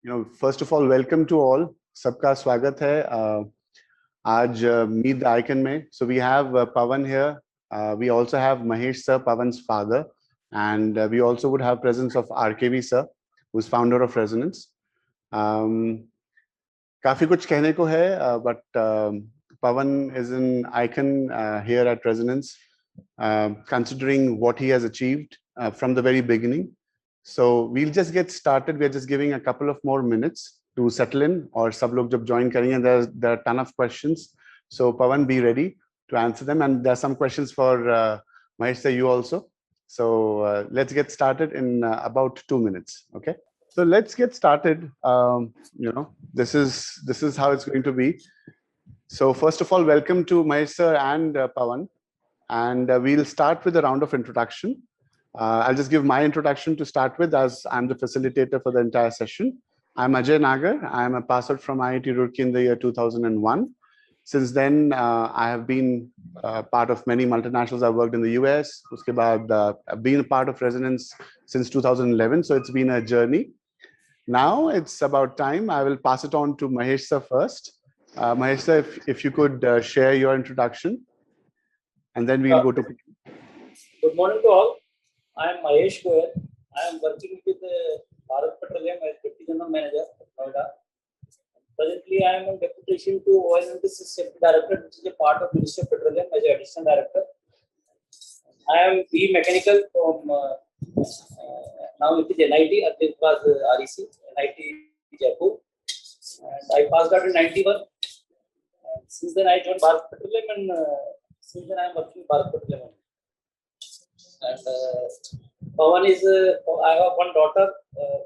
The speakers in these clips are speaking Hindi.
First of all, welcome to all. सबका स्वागत है आज Meet the Icon में. So we have Pawan here. We also have Mahesh sir, Pawan's father, and we also would have presence of RKV sir, who's founder of Resonance. काफी कुछ कहने को है, but Pawan is an icon here at Resonance, considering what he has achieved from the very beginning. So we'll just get started. We're just giving a couple of more minutes to settle in, और सब लोग जब join करेंगे, there are a ton of questions. So Pawan, be ready to answer them, and there are some questions for Mahesh sir, you also. So let's get started in about 2 minutes. Okay. So let's get started. This is how it's going to be. So first of all, welcome to Mahesh sir and Pawan, and we'll start with a round of introduction. I'll just give my introduction to start with, as I'm the facilitator for the entire session. I'm Ajay Nagar. I'm a pass out from IIT Roorkee in the year 2001. Since then, I have been part of many multinationals. I've worked in the US. Uske baad, I've been a part of Resonance since 2011. So it's been a journey. Now it's about time. I will pass it on to Mahesh sir first. Mahesh sir, if you could share your introduction, and then we'll go to. Good morning to all. I am Mahesh Goyal. I am working with Bharat Petroleum as Deputy General Manager of Noida. Presently, I am on deputation to Oil and Gas Safety Director, which is a part of Ministry of Petroleum as Additional Director. I am B Mechanical from now it is NIT. It was REC, NIT Jaipur. And I passed out in 91. And since then, I joined Bharat Petroleum, and since then I am working with Bharat Petroleum. And Pawan is, I have one daughter,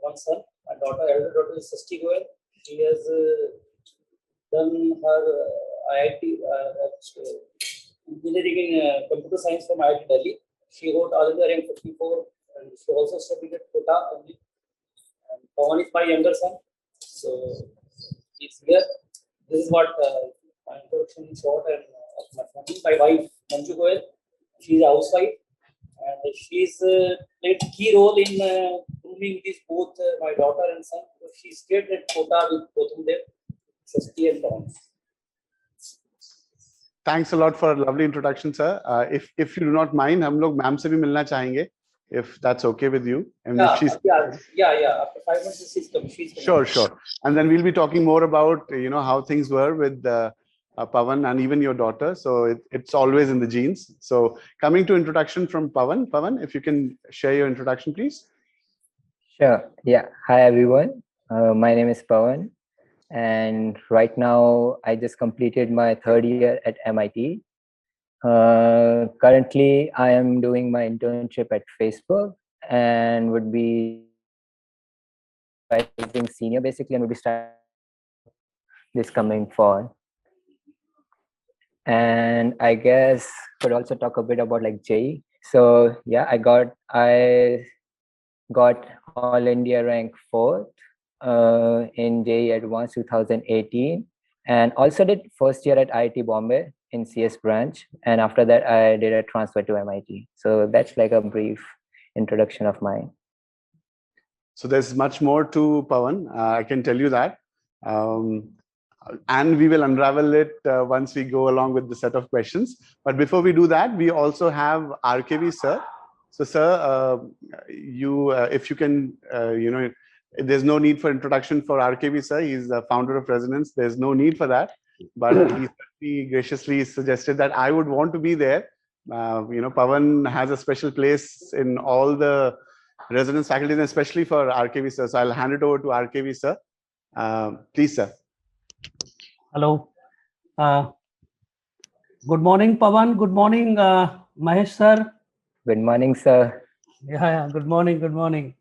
one son. My elder daughter is Sasti Goyal. She has done her IIT engineering in computer science from IIT Delhi. She wrote all India rank 54, and she also studied at Kota only. And Pawan is my younger son, so he's here. This is what my introduction is short, and of my family. My wife Manju Goyal, she is a housewife. And she's played key role in grooming these both my daughter and son. So she stayed at Kota with both of them, Sasti and Pawan. Thanks a lot for a lovely introduction, sir. If you do not mind, हम लोग मैम से भी मिलना चाहेंगे, if that's okay with you. And yeah, if she's yeah. After 5 months, she's coming. Sure. And then we'll be talking more about how things were with Pawan and even your daughter. So it's always in the genes. So coming to introduction from Pawan. Pawan, if you can share your introduction, please. Sure. Yeah. Hi, everyone. My name is Pawan. And right now, I just completed my 3rd year at MIT. Currently, I am doing my internship at Facebook and would be senior, basically, and would be starting this coming fall. And I guess could also talk a bit about like JEE. So yeah, I got All India rank 4th in JEE Advanced 2018, and also did 1st year at IIT Bombay in CS branch, and after that I did a transfer to MIT. So that's like a brief introduction of mine. So there's much more to Pawan, I can tell you that. And we will unravel it once we go along with the set of questions. But before we do that, we also have RKV sir. So sir, if you can, there's no need for introduction for RKV sir. He's the founder of Resonance. There's no need for that. But he graciously suggested that I would want to be there. Pawan has a special place in all the Resonance faculties, and especially for RKV sir. So I'll hand it over to RKV sir. Please, sir. Hello. Good morning, Pawan. Good morning, Mahesh sir. Good morning, sir. Yeah. Good morning.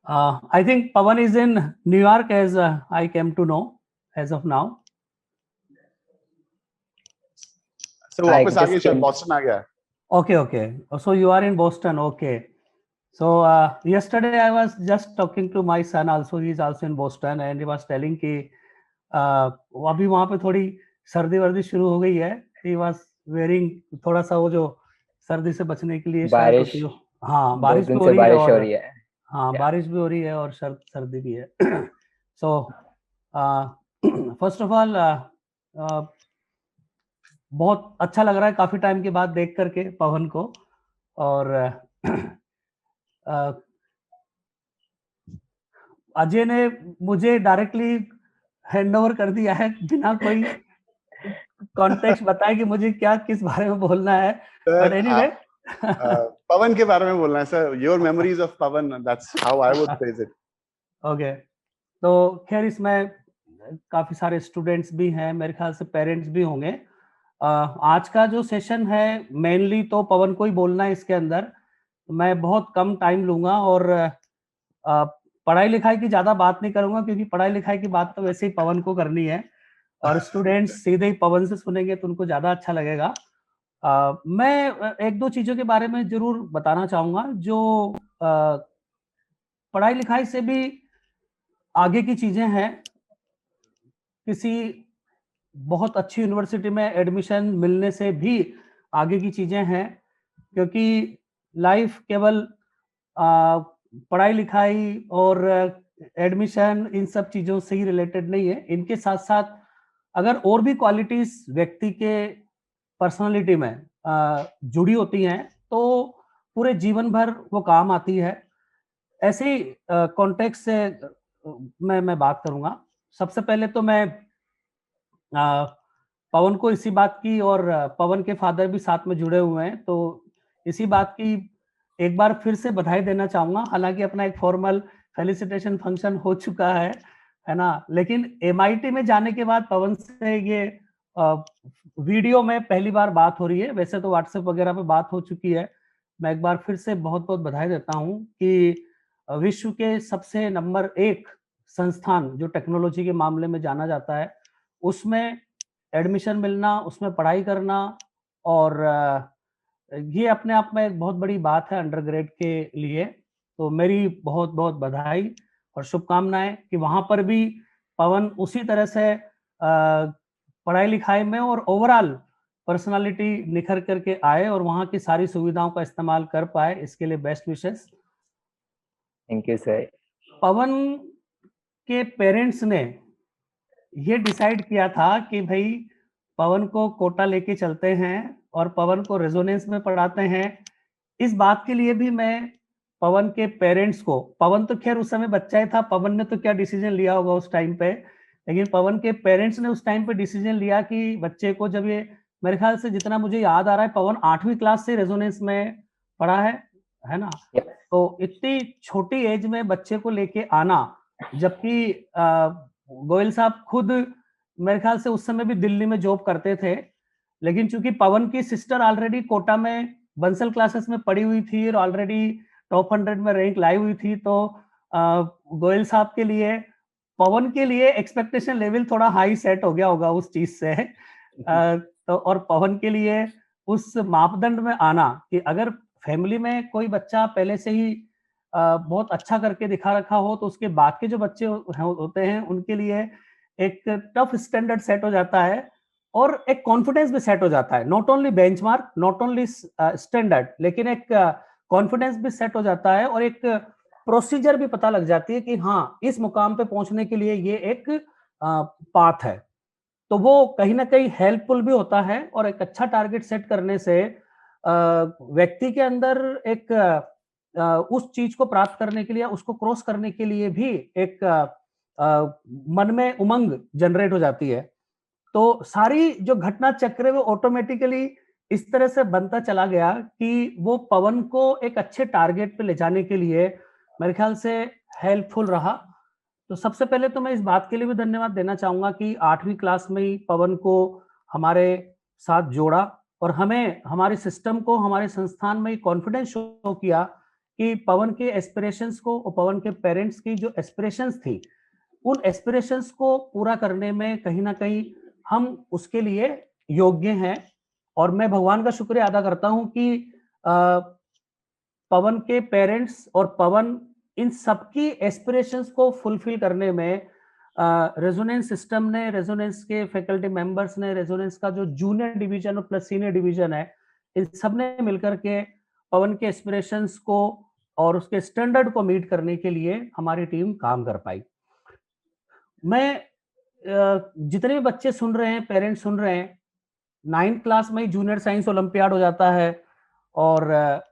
I think Pawan is in New York, as I came to know as of now. So वापस आ गया, Boston आ गया. Okay. So you are in Boston. Okay. So yesterday I was just talking to my son also. He is also in Boston, and he was telling कि अभी वहाँ पे थोड़ी सर्दी वर्दी शुरू हो गई है. He was wearing थोड़ा सा वो जो सर्दी से बचने के लिए बारिश हाँ बारिश हो रही है. हाँ, Yeah. बारिश भी हो रही है और सर्दी भी है। सो फर्स्ट ऑफ ऑल बहुत अच्छा लग रहा है काफी टाइम के बाद देख करके पवन को, और अजय ने मुझे डायरेक्टली हैंड ओवर कर दिया है बिना कोई कॉन्टेक्स्ट बताए कि मुझे क्या किस बारे में बोलना है, बट एनीवे पवन के बारे में बोलना है sir, your memories of Pawan, that's how I would phrase it. Okay, तो खैर इसमें काफी सारे स्टूडेंट्स भी हैं, मेरे ख्याल से पेरेंट्स भी होंगे। आज का जो सेशन है मेनली तो पवन को ही बोलना है इसके अंदर, मैं बहुत कम टाइम लूंगा और पढ़ाई लिखाई की ज्यादा बात नहीं करूंगा, क्योंकि पढ़ाई लिखाई की बात तो वैसे ही पवन को करनी है और स्टूडेंट्स सीधे ही पवन से सुनेंगे तो उनको ज्यादा अच्छा लगेगा। मैं एक दो चीजों के बारे में जरूर बताना चाहूंगा जो पढ़ाई लिखाई से भी आगे की चीजें हैं। किसी बहुत अच्छी यूनिवर्सिटी में एडमिशन मिलने से भी आगे की चीजें हैं, क्योंकि लाइफ केवल पढ़ाई लिखाई और एडमिशन इन सब चीजों से ही रिलेटेड नहीं है। इनके साथ साथ अगर और भी क्वालिटीज व्यक्ति के पर्सनालिटी में जुड़ी होती हैं तो पूरे जीवन भर वो काम आती है। ऐसे ही कॉन्टेक्स्ट से मैं बात करूंगा। सबसे पहले तो मैं पवन को इसी बात की, और पवन के फादर भी साथ में जुड़े हुए हैं, तो इसी बात की एक बार फिर से बधाई देना चाहूंगा। हालांकि अपना एक फॉर्मल फेलिसिटेशन फंक्शन हो चुका है ना, लेकिन MIT में जाने के बाद पवन से ये वीडियो में पहली बार बात हो रही है। वैसे तो व्हाट्सएप वगैरह पे बात हो चुकी है। मैं एक बार फिर से बहुत बहुत बधाई देता हूं कि विश्व के सबसे नंबर 1 संस्थान जो टेक्नोलॉजी के मामले में जाना जाता है, उसमें एडमिशन मिलना, उसमें पढ़ाई करना, और ये अपने आप में एक बहुत बड़ी बात है अंडरग्रेड के लिए। तो मेरी बहुत बहुत बधाई और शुभकामनाएं कि वहां पर भी पवन उसी तरह से पढ़ाई लिखाई में और ओवरऑल पर्सनालिटी निखर करके आए और वहां की सारी सुविधाओं का इस्तेमाल कर पाए। इसके लिए best wishes. Thank you sir. Pavan के पेरेंट्स ने ये डिसाइड किया था कि भाई पवन को कोटा लेके चलते हैं और पवन को रेजोनेंस में पढ़ाते हैं। इस बात के लिए भी मैं पवन के पेरेंट्स को, पवन तो खैर उस समय बच्चा ही था, पवन ने तो क्या डिसीजन लिया होगा उस टाइम पे, लेकिन पवन के पेरेंट्स ने उस टाइम पे डिसीजन लिया कि बच्चे को, जब ये मेरे ख्याल से जितना मुझे याद आ रहा है पवन 8वीं क्लास से रेजोनेंस में पढ़ा है ना। तो इतनी छोटी एज में बच्चे को लेके आना, जबकि गोयल साहब खुद मेरे ख्याल से उस समय भी दिल्ली में जॉब करते थे, लेकिन चूंकि पवन की सिस्टर ऑलरेडी कोटा में बंसल क्लासेस में पढ़ी हुई थी और ऑलरेडी टॉप 100 में रैंक लाई हुई थी, तो गोयल साहब के लिए, पवन के लिए एक्सपेक्टेशन लेवल थोड़ा हाई सेट हो गया होगा उस चीज से। तो और पवन के लिए उस मापदंड में आना कि अगर फैमिली में कोई बच्चा पहले से ही बहुत अच्छा करके दिखा रखा हो, तो उसके बाद के जो बच्चे होते हैं उनके लिए एक टफ स्टैंडर्ड सेट हो जाता है और एक कॉन्फिडेंस भी सेट हो जाता है। Not only benchmark, not only standard, लेकिन एक कॉन्फिडेंस भी सेट हो जाता है और एक प्रोसीजर भी पता लग जाती है कि हाँ, इस मुकाम पे पहुंचने के लिए ये एक पाथ है। तो वो कहीं ना कहीं हेल्पफुल भी होता है और एक अच्छा टारगेट सेट करने से व्यक्ति के अंदर एक उस चीज को प्राप्त करने के लिए, उसको क्रॉस करने के लिए भी एक मन में उमंग जनरेट हो जाती है। तो सारी जो घटना चक्र है वो ऑटोमेटिकली इस तरह से बनता चला गया कि वो पवन को एक अच्छे टारगेट पे ले जाने के लिए मेरे ख्याल से हेल्पफुल रहा। तो सबसे पहले तो मैं इस बात के लिए भी धन्यवाद देना चाहूंगा कि 8वीं क्लास में ही पवन को हमारे साथ जोड़ा और हमें, हमारे सिस्टम को, हमारे संस्थान में कॉन्फिडेंस शो किया कि पवन के एस्पिरेशंस को और पवन के पेरेंट्स की जो एस्पिरेशंस थी, उन एस्पिरेशंस को पूरा करने में कहीं ना कहीं हम उसके लिए योग्य हैं। और मैं भगवान का शुक्रिया अदा करता हूं कि पवन के पेरेंट्स और पवन इन सबकी एस्पिरेशंस को फुलफिल करने में रेजोनेंस सिस्टम ने, रेजोनेंस के फैकल्टी मेंबर्स ने, रेजोनेंस का जो जूनियर डिवीजन और प्लस सीनियर डिवीजन है, इन सब ने मिलकर के पवन के एस्पिरेशंस को और उसके स्टैंडर्ड को मीट करने के लिए हमारी टीम काम कर पाई। मैं जितने भी बच्चे सुन रहे हैं, पेरेंट्स सुन रहे हैं, 9th क्लास में ही जूनियर साइंस ओलंपियाड हो जाता है और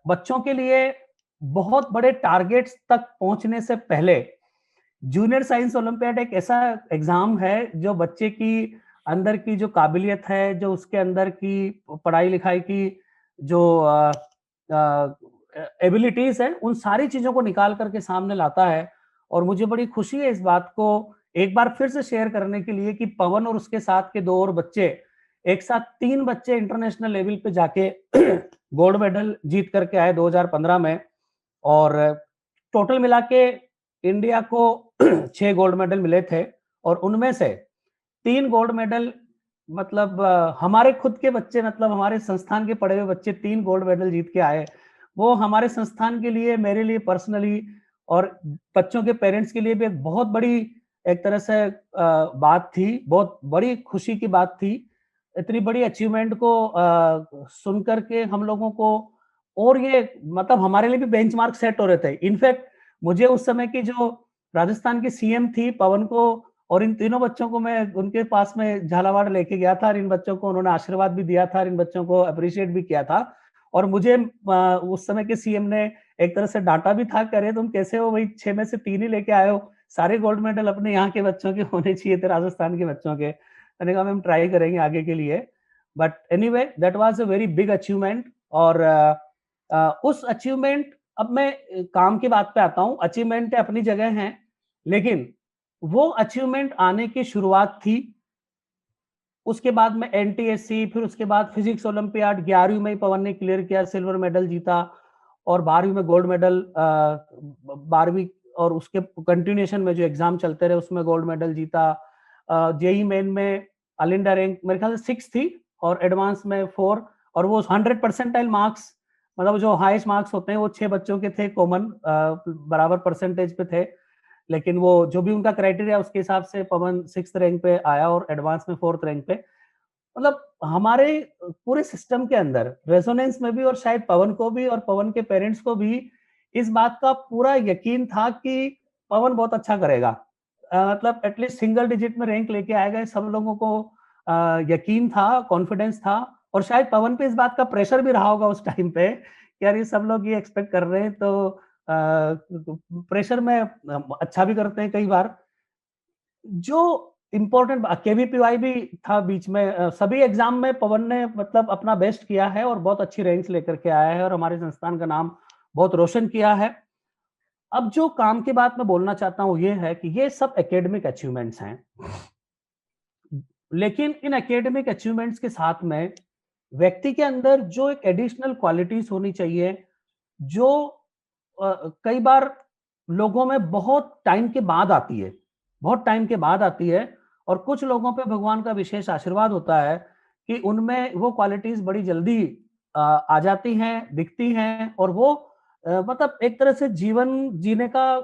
बच्चों के लिए बहुत बड़े टारगेट्स तक पहुंचने से पहले जूनियर साइंस ओलंपियाड एक ऐसा एग्जाम है जो बच्चे की अंदर की जो काबिलियत है, जो उसके अंदर की पढ़ाई लिखाई की जो एबिलिटीज है, उन सारी चीजों को निकाल करके सामने लाता है। और मुझे बड़ी खुशी है इस बात को एक बार फिर से शेयर करने के लिए कि पवन और उसके साथ के 2 और बच्चे, एक साथ 3 बच्चे इंटरनेशनल लेवल पे जाके गोल्ड मेडल जीत करके आए 2015 में। और टोटल मिला के इंडिया को 6 गोल्ड मेडल मिले थे और उनमें से 3 गोल्ड मेडल मतलब हमारे खुद के बच्चे, मतलब हमारे संस्थान के पढ़े हुए बच्चे 3 गोल्ड मेडल जीत के आए। वो हमारे संस्थान के लिए, मेरे लिए पर्सनली और बच्चों के पेरेंट्स के लिए भी एक बहुत बड़ी एक तरह से बात थी, बहुत बड़ी खुशी की बात थी। इतनी बड़ी अचीवमेंट को सुन करके हम लोगों को, और ये मतलब हमारे लिए भी बेंचमार्क सेट हो रहे थे। इनफैक्ट मुझे उस समय की जो राजस्थान की सीएम थी, पवन को और इन तीनों बच्चों को मैं उनके पास में झालावाड़ लेके गया था और इन बच्चों को उन्होंने आशीर्वाद भी दिया था और इन बच्चों को अप्रिशिएट भी किया था। और मुझे उस समय के सीएम ने एक तरह से डांटा भी था, कह रहे तुम कैसे हो भाई, 6 में से 3 ही लेके आए हो, सारे गोल्ड मेडल अपने यहाँ के बच्चों के होने चाहिए थे, राजस्थान के बच्चों के। मैंने कहा हम ट्राई करेंगे आगे के लिए। But anyway that was a very big achievement. और उस अचीवमेंट, अब मैं काम की बात पे आता हूँ, अचीवमेंट अपनी जगह हैं, लेकिन वो अचीवमेंट आने की शुरुआत थी। उसके बाद में एनटीएससी, फिर उसके बाद फिजिक्स ओलंपियाड 11वीं में पवन ने क्लियर किया, सिल्वर मेडल जीता और 12वीं में गोल्ड मेडल, 12वीं और उसके कंटिन्यूएशन में जो एग्जाम चलते रहे उसमें गोल्ड मेडल जीता। जेई मेन में ऑल इंडिया रैंक मेरे ख्याल से 6 थी और एडवांस में 4, और वो 100% मार्क्स, मतलब जो हाईएस्ट मार्क्स होते हैं वो 6 बच्चों के थे, कॉमन बराबर परसेंटेज पे थे। लेकिन वो जो भी उनका क्राइटेरिया उसके हिसाब से पवन 6th रैंक पे आया और एडवांस में 4th रैंक पे। मतलब हमारे पूरे सिस्टम के अंदर रेजोनेंस में भी, और शायद पवन को भी और पवन के पेरेंट्स को भी इस बात का पूरा यकीन था कि पवन बहुत अच्छा करेगा, मतलब एटलीस्ट सिंगल डिजिट में रैंक लेके आएगा। सब लोगों को यकीन था, कॉन्फिडेंस था, और शायद पवन पे इस बात का प्रेशर भी रहा होगा उस टाइम पे कि यार ये सब लोग ये एक्सपेक्ट कर रहे हैं, तो प्रेशर में अच्छा भी करते हैं कई बार। जो इम्पोर्टेंट केवीपीवाई भी था बीच में, सभी एग्जाम में पवन ने मतलब अपना बेस्ट किया है और बहुत अच्छी रैंक्स लेकर के आया है और हमारे संस्थान का नाम बहुत रोशन किया है। अब जो काम की बात मैं बोलना चाहता हूं ये है कि ये सब एकेडमिक अचीवमेंट्स हैं, लेकिन इन एकेडमिक अचीवमेंट्स के साथ में व्यक्ति के अंदर जो एक एडिशनल क्वालिटीज होनी चाहिए, जो कई बार लोगों में बहुत टाइम के बाद आती है, बहुत टाइम के बाद आती है, और कुछ लोगों पे भगवान का विशेष आशीर्वाद होता है कि उनमें वो क्वालिटीज बड़ी जल्दी आ जाती हैं, दिखती हैं, और वो मतलब एक तरह से जीवन जीने का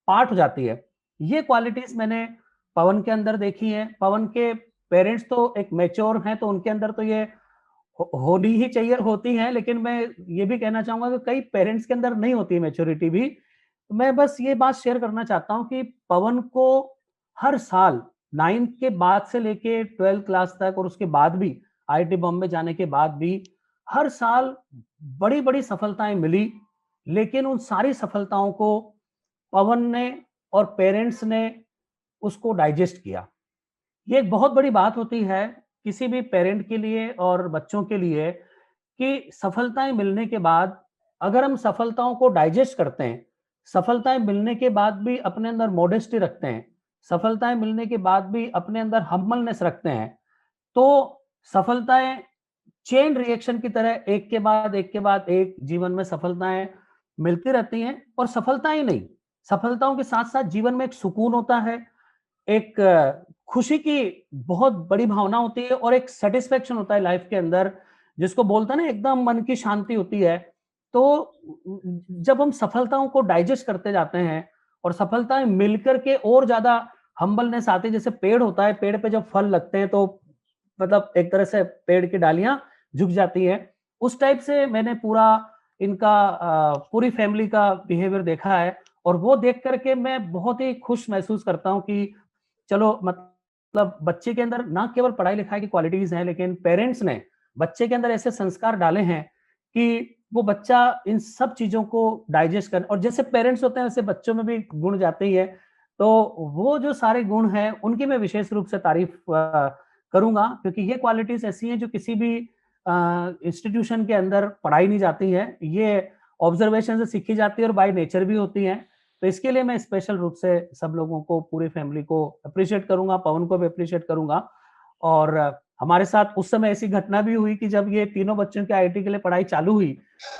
पार्ट हो जाती है। ये क्वालिटीज मैंने पवन के अंदर देखी है। पवन के पेरेंट्स तो एक मैच्योर हैं, तो उनके अंदर तो ये होनी ही चाहिए, होती हैं, लेकिन मैं ये भी कहना चाहूंगा कि कई पेरेंट्स के अंदर नहीं होती मैच्योरिटी भी। तो मैं बस ये बात शेयर करना चाहता हूं कि पवन को हर साल 9th के बाद से लेके 12th क्लास तक और उसके बाद भी आईआईटी बॉम्बे जाने के बाद भी हर साल बड़ी बड़ी सफलताएं मिली, लेकिन उन सारी सफलताओं को पवन ने और पेरेंट्स ने उसको डाइजेस्ट किया। ये एक बहुत बड़ी बात होती है किसी भी पेरेंट के लिए और बच्चों के लिए कि सफलताएं मिलने के बाद अगर हम सफलताओं को डाइजेस्ट करते हैं, सफलताएं मिलने के बाद भी अपने अंदर मॉडेस्टी रखते हैं, सफलताएं मिलने के बाद भी अपने अंदर हम्बलनेस रखते हैं, तो सफलताएं चेन रिएक्शन की तरह एक के बाद एक के बाद एक जीवन में सफलताएं मिलती रहती हैं। और सफलताएं नहीं, सफलताओं के साथ साथ जीवन में एक सुकून होता है, एक खुशी की बहुत बड़ी भावना होती है और एक सेटिस्फेक्शन होता है लाइफ के अंदर, जिसको बोलते हैं ना एकदम मन की शांति होती है। तो जब हम सफलताओं को डाइजेस्ट करते जाते हैं और सफलताएं मिलकर के और ज्यादा हम्बलनेस आती है, जैसे पेड़ होता है, पेड़ पे जब फल लगते हैं तो मतलब एक तरह से पेड़ की डालियां झुक जाती हैं, उस टाइप से मैंने पूरा इनका पूरी फैमिली का बिहेवियर देखा है, और वो देख करके मैं बहुत ही खुश महसूस करता हूँ कि चलो मतलब बच्चे के अंदर ना केवल पढ़ाई लिखाई की क्वालिटीज हैं, लेकिन पेरेंट्स ने बच्चे के अंदर ऐसे संस्कार डाले हैं कि वो बच्चा इन सब चीजों को डाइजेस्ट कर, और जैसे पेरेंट्स होते हैं वैसे बच्चों में भी गुण जाते ही है। तो वो जो सारे गुण हैं उनकी मैं विशेष रूप से तारीफ करूंगा, क्योंकि ये क्वालिटीज ऐसी हैं जो किसी भी इंस्टीट्यूशन के अंदर पढ़ाई नहीं जाती है, ये ऑब्जर्वेशन से सीखी जाती है और बाय नेचर भी होती है। तो इसके लिए मैं स्पेशल रूप से सब लोगों को, पूरी फैमिली को अप्रिशिएट करूंगा, पवन को भी अप्रिशिएट करूंगा। और हमारे साथ उस समय ऐसी घटना भी हुई कि जब ये तीनों बच्चों की आईआईटी के लिए पढ़ाई चालू हुई,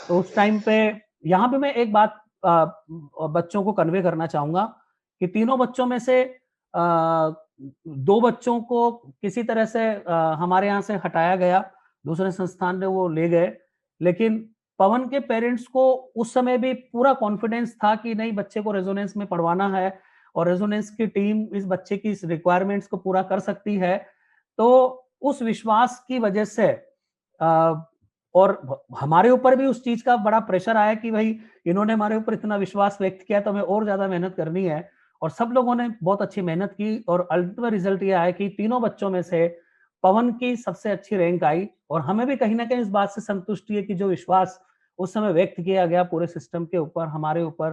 तो उस टाइम पे यहाँ पे मैं एक बात बच्चों को कन्वे करना चाहूंगा कि तीनों बच्चों में से 2 बच्चों को किसी तरह से हमारे यहाँ से हटाया गया, दूसरे संस्थान में वो ले गए, लेकिन पवन के पेरेंट्स को उस समय भी पूरा कॉन्फिडेंस था कि नहीं, बच्चे को रेजोनेंस में पढ़वाना है और रेजोनेंस की टीम इस बच्चे की इस रिक्वायरमेंट्स को पूरा कर सकती है। तो उस विश्वास की वजह से और हमारे ऊपर भी उस चीज का बड़ा प्रेशर आया कि भाई इन्होंने हमारे ऊपर इतना विश्वास व्यक्त किया तो हमें और ज्यादा मेहनत करनी है, और सब लोगों ने बहुत अच्छी मेहनत की, और अल्टीमेट रिजल्ट ये आया कि तीनों बच्चों में से पवन की सबसे अच्छी रैंक आई। और हमें भी कहीं ना कहीं इस बात से संतुष्टि है कि जो विश्वास उस समय व्यक्त किया गया पूरे सिस्टम के ऊपर, हमारे ऊपर,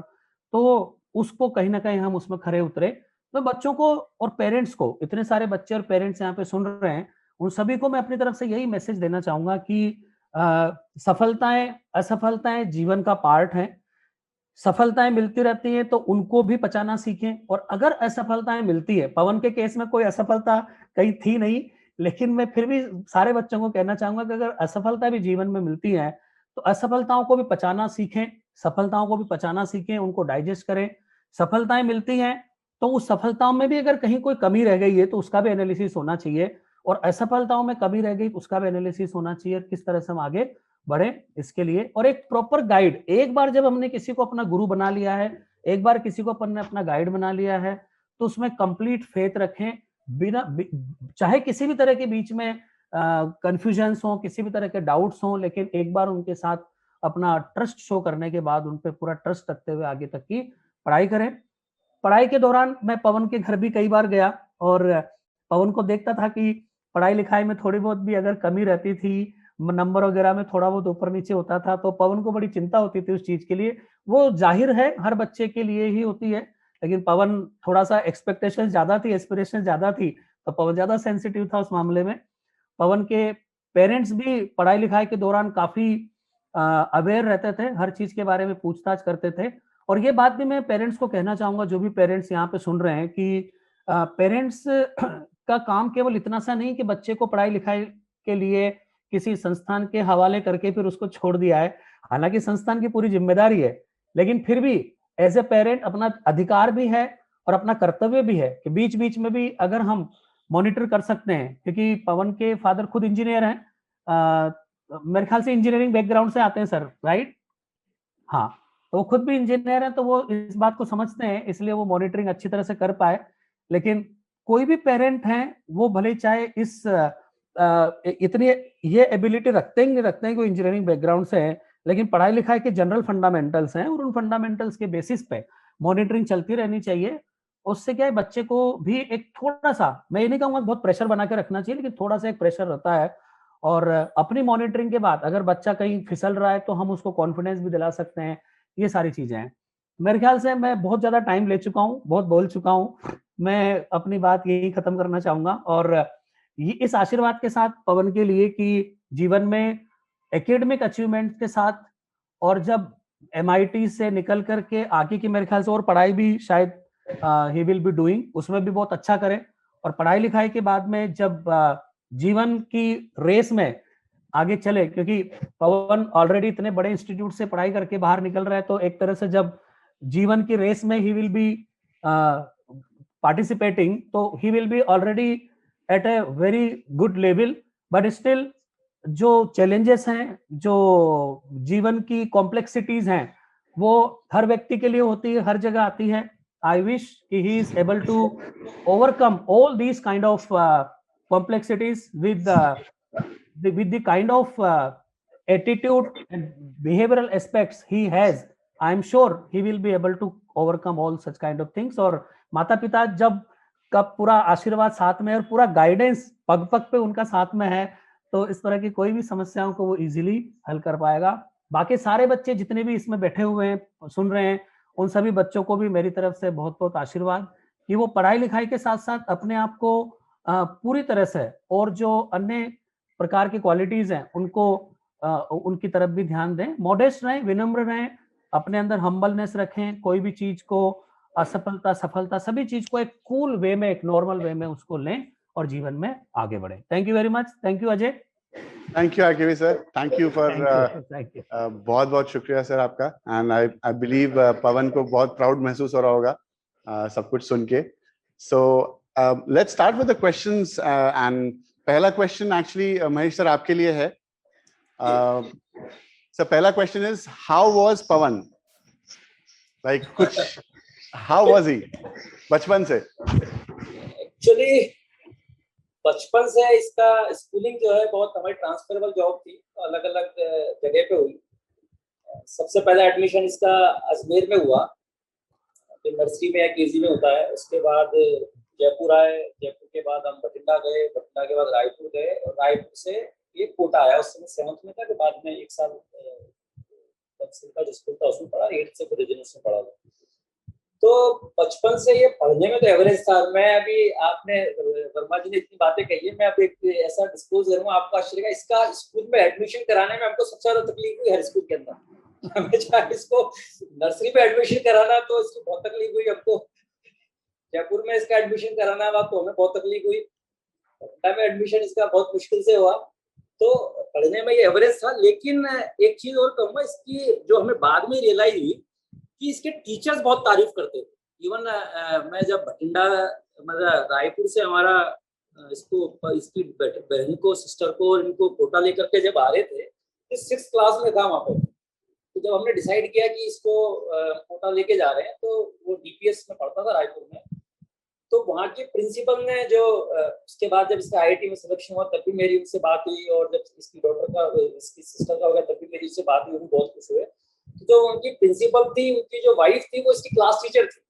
तो उसको कहीं ना कहीं हम उसमें खरे उतरे। तो बच्चों को और पेरेंट्स को, इतने सारे बच्चे और पेरेंट्स यहाँ पे सुन रहे हैं, उन सभी को मैं अपनी तरफ से यही मैसेज देना चाहूंगा कि सफलताएं असफलताएं जीवन का पार्ट है। सफलताएं मिलती रहती हैं तो उनको भी पचाना सीखें, और अगर असफलताएं मिलती है, पवन के केस में कोई असफलता कहीं थी नहीं, लेकिन मैं फिर भी सारे बच्चों को कहना चाहूंगा कि अगर असफलता भी जीवन में मिलती है तो असफलताओं को भी पचाना सीखें, सफलताओं को भी पचाना सीखें, उनको डाइजेस्ट करें। सफलताएं मिलती हैं तो उस सफलताओं में भी अगर कहीं कोई कमी रह गई है तो उसका भी एनालिसिस होना चाहिए, और असफलताओं में कमी रह गई तो उसका भी एनालिसिस होना चाहिए, किस तरह से हम आगे बढ़े इसके लिए। और एक प्रॉपर गाइड, एक बार जब हमने किसी को अपना गुरु बना लिया है, एक बार किसी को अपन ने अपना गाइड बना लिया है, तो उसमें कंप्लीट फेथ रखें, बिना चाहे किसी भी तरह के बीच में कंफ्यूजन्स हो, किसी भी तरह के डाउट्स हो, लेकिन एक बार उनके साथ अपना ट्रस्ट शो करने के बाद उन पे पूरा ट्रस्ट रखते हुए आगे तक की पढ़ाई करें। पढ़ाई के दौरान मैं पवन के घर भी कई बार गया और पवन को देखता था कि पढ़ाई लिखाई में थोड़ी बहुत भी अगर कमी रहती थी, नंबर वगैरह में थोड़ा बहुत ऊपर नीचे होता था, तो पवन को बड़ी चिंता होती थी उस चीज के लिए। वो जाहिर है हर बच्चे के लिए ही होती है, लेकिन पवन थोड़ा सा एक्सपेक्टेशन ज्यादा थी, एस्पिरेशन ज्यादा थी, तो पवन ज्यादा सेंसिटिव था उस मामले में। पवन के पेरेंट्स भी पढ़ाई लिखाई के दौरान काफी अवेयर रहते थे, हर चीज के बारे में पूछताछ करते थे। और ये बात भी मैं पेरेंट्स को कहना चाहूंगा, जो भी पेरेंट्स यहाँ पे सुन रहे हैं, कि पेरेंट्स का काम केवल इतना सा नहीं कि बच्चे को पढ़ाई लिखाई के लिए किसी संस्थान के हवाले करके फिर उसको छोड़ दिया है। हालांकि संस्थान की पूरी जिम्मेदारी है, लेकिन फिर भी एज ए पेरेंट अपना अधिकार भी है और अपना कर्तव्य भी है कि बीच बीच में भी अगर हम मॉनिटर कर सकते हैं, क्योंकि पवन के फादर खुद इंजीनियर हैं, मेरे ख्याल से इंजीनियरिंग बैकग्राउंड से आते हैं सर, राइट? हाँ, तो वो खुद भी इंजीनियर है, तो वो इस बात को समझते हैं, इसलिए वो मॉनिटरिंग अच्छी तरह से कर पाए। लेकिन कोई भी पेरेंट है, वो भले चाहे इस इतनी ये एबिलिटी रखते हैं नहीं रखते हैं, कोई इंजीनियरिंग बैकग्राउंड से है, लेकिन पढ़ाई लिखाई के जनरल फंडामेंटल्स हैं, और उन फंडामेंटल्स के बेसिस पे मॉनिटरिंग चलती रहनी चाहिए। उससे क्या है, बच्चे को भी एक थोड़ा सा, मैं ये नहीं कहूंगा बहुत प्रेशर बना के रखना चाहिए, लेकिन थोड़ा सा एक प्रेशर रहता है। और अपनी मॉनिटरिंग के बाद अगर बच्चा कहीं फिसल रहा है तो हम उसको कॉन्फिडेंस भी दिला सकते हैं। ये सारी चीजें हैं। मेरे ख्याल से मैं बहुत ज्यादा टाइम ले चुका हूँ, बहुत बोल चुका हूँ, मैं अपनी बात यही खत्म करना चाहूंगा। और ये इस आशीर्वाद के साथ पवन के लिए कि जीवन में एकेडमिक अचीवमेंट के साथ, और जब MIT से निकल करके आगे की मेरे ख्याल से और पढ़ाई भी शायद ही विल बी डूइंग, उसमें भी बहुत अच्छा करे। और पढ़ाई लिखाई के बाद में जब जीवन की रेस में आगे चले, क्योंकि पवन ऑलरेडी इतने बड़े इंस्टीट्यूट से पढ़ाई करके बाहर निकल रहा है, तो एक तरह से जब जीवन की रेस में ही विल बी पार्टिसिपेटिंग, तो he will be already at a very good level. But still जो चैलेंजेस हैं, जो जीवन की कॉम्प्लेक्सिटीज हैं, वो हर व्यक्ति के लिए होती है, हर जगह आती है। आई विश कि he is able to overcome all these kind of complexities with the kind of attitude and behavioral aspects he has, I am sure he will be able to overcome all such kind of things. और माता पिता जब का पूरा आशीर्वाद साथ में है और पूरा गाइडेंस पग पग पे उनका साथ में है, तो इस तरह की कोई भी समस्याओं को वो इजीली हल कर पाएगा। बाकी सारे बच्चे जितने भी इसमें बैठे हुए हैं, सुन रहे हैं, उन सभी बच्चों को भी मेरी तरफ से बहुत बहुत आशीर्वाद कि वो पढ़ाई लिखाई के साथ साथ अपने आप को पूरी तरह से और जो अन्य प्रकार की क्वालिटीज हैं उनको उनकी तरफ भी ध्यान दें, मॉडेस्ट रहें, विनम्र रहें, अपने अंदर हम्बलनेस रखें, कोई भी चीज को असफलता सफलता सभी चीज को एक कूल वे में, एक नॉर्मल वे में उसको लें और जीवन में आगे बढ़े। Thank you very much. Thank you Ajay. Thank you RKV sir, thank you for thank you. बहुत बहुत शुक्रिया सर आपका। एंड आई बिलीव पवन को बहुत प्राउड महसूस हो रहा होगा सब कुछ सुन के। So let's start with the questions and पहला क्वेश्चन एक्चुअली महेश सर आपके लिए है। सर पहला question is how was Pawan, like कुछ हाउ वाज ही बचपन से? एक्चुअली बचपन से इसका स्कूलिंग जो है बहुत हमारी ट्रांसफरेबल जॉब थी, अलग अलग जगह पे हुई। सबसे पहला एडमिशन इसका अजमेर में हुआ, नर्सरी में या केजी में होता है। उसके बाद जयपुर आए, जयपुर के बाद हम बठिंडा गए, बठिंडा के बाद रायपुर गए, और रायपुर से ये कोटा आया। उस समय 7th में था, के बाद में 1 साल का जो स्कूल था उसमें पढ़ा, 8 से रेजिडेंस में पढ़ा। तो बचपन से ये पढ़ने में तो एवरेज था। मैं अभी, आपने वर्मा जी ने इतनी बातें कही है, मैं अब एक ऐसा डिस्क्लोज करूंगा, आपको आश्चर्य, इसका स्कूल में एडमिशन कराने में हमको सबसे ज्यादा तकलीफ हुई हर स्कूल के अंदर। हमें चाहे इसको नर्सरी में एडमिशन कराना तो इसकी बहुत तकलीफ हुई हमको, जयपुर में इसका एडमिशन कराना हुआ तो हमें बहुत तकलीफ हुई, पटना में एडमिशन इसका बहुत मुश्किल से हुआ। तो पढ़ने में ये एवरेज था। लेकिन एक चीज और कहूंगा, इसकी जो हमें बाद में रियलाइज हुई कि इसके टीचर्स बहुत तारीफ करते थे। इवन मैं जब बठिंडा, मतलब रायपुर से हमारा इसको, इसकी बहन को, सिस्टर को और इनको कोटा लेकर के जब आ रहे थे, तो 6th क्लास में था वहां पे। तो जब हमने डिसाइड किया कि इसको कोटा लेके जा रहे हैं, तो वो डीपीएस में पढ़ता था रायपुर में। तो वहाँ के प्रिंसिपल ने जो उसके बाद जब इसका आईआईटी में सिलेक्शन हुआ, तब भी मेरी उनसे बात हुई, और जब इसकी डॉटर का, इसकी सिस्टर का हो गया, तब भी मेरी उससे बात हुई, वो बहुत खुश हुए। जो उनकी प्रिंसिपल थी, उनकी जो वाइफ थी, वो इसकी क्लास टीचर थी।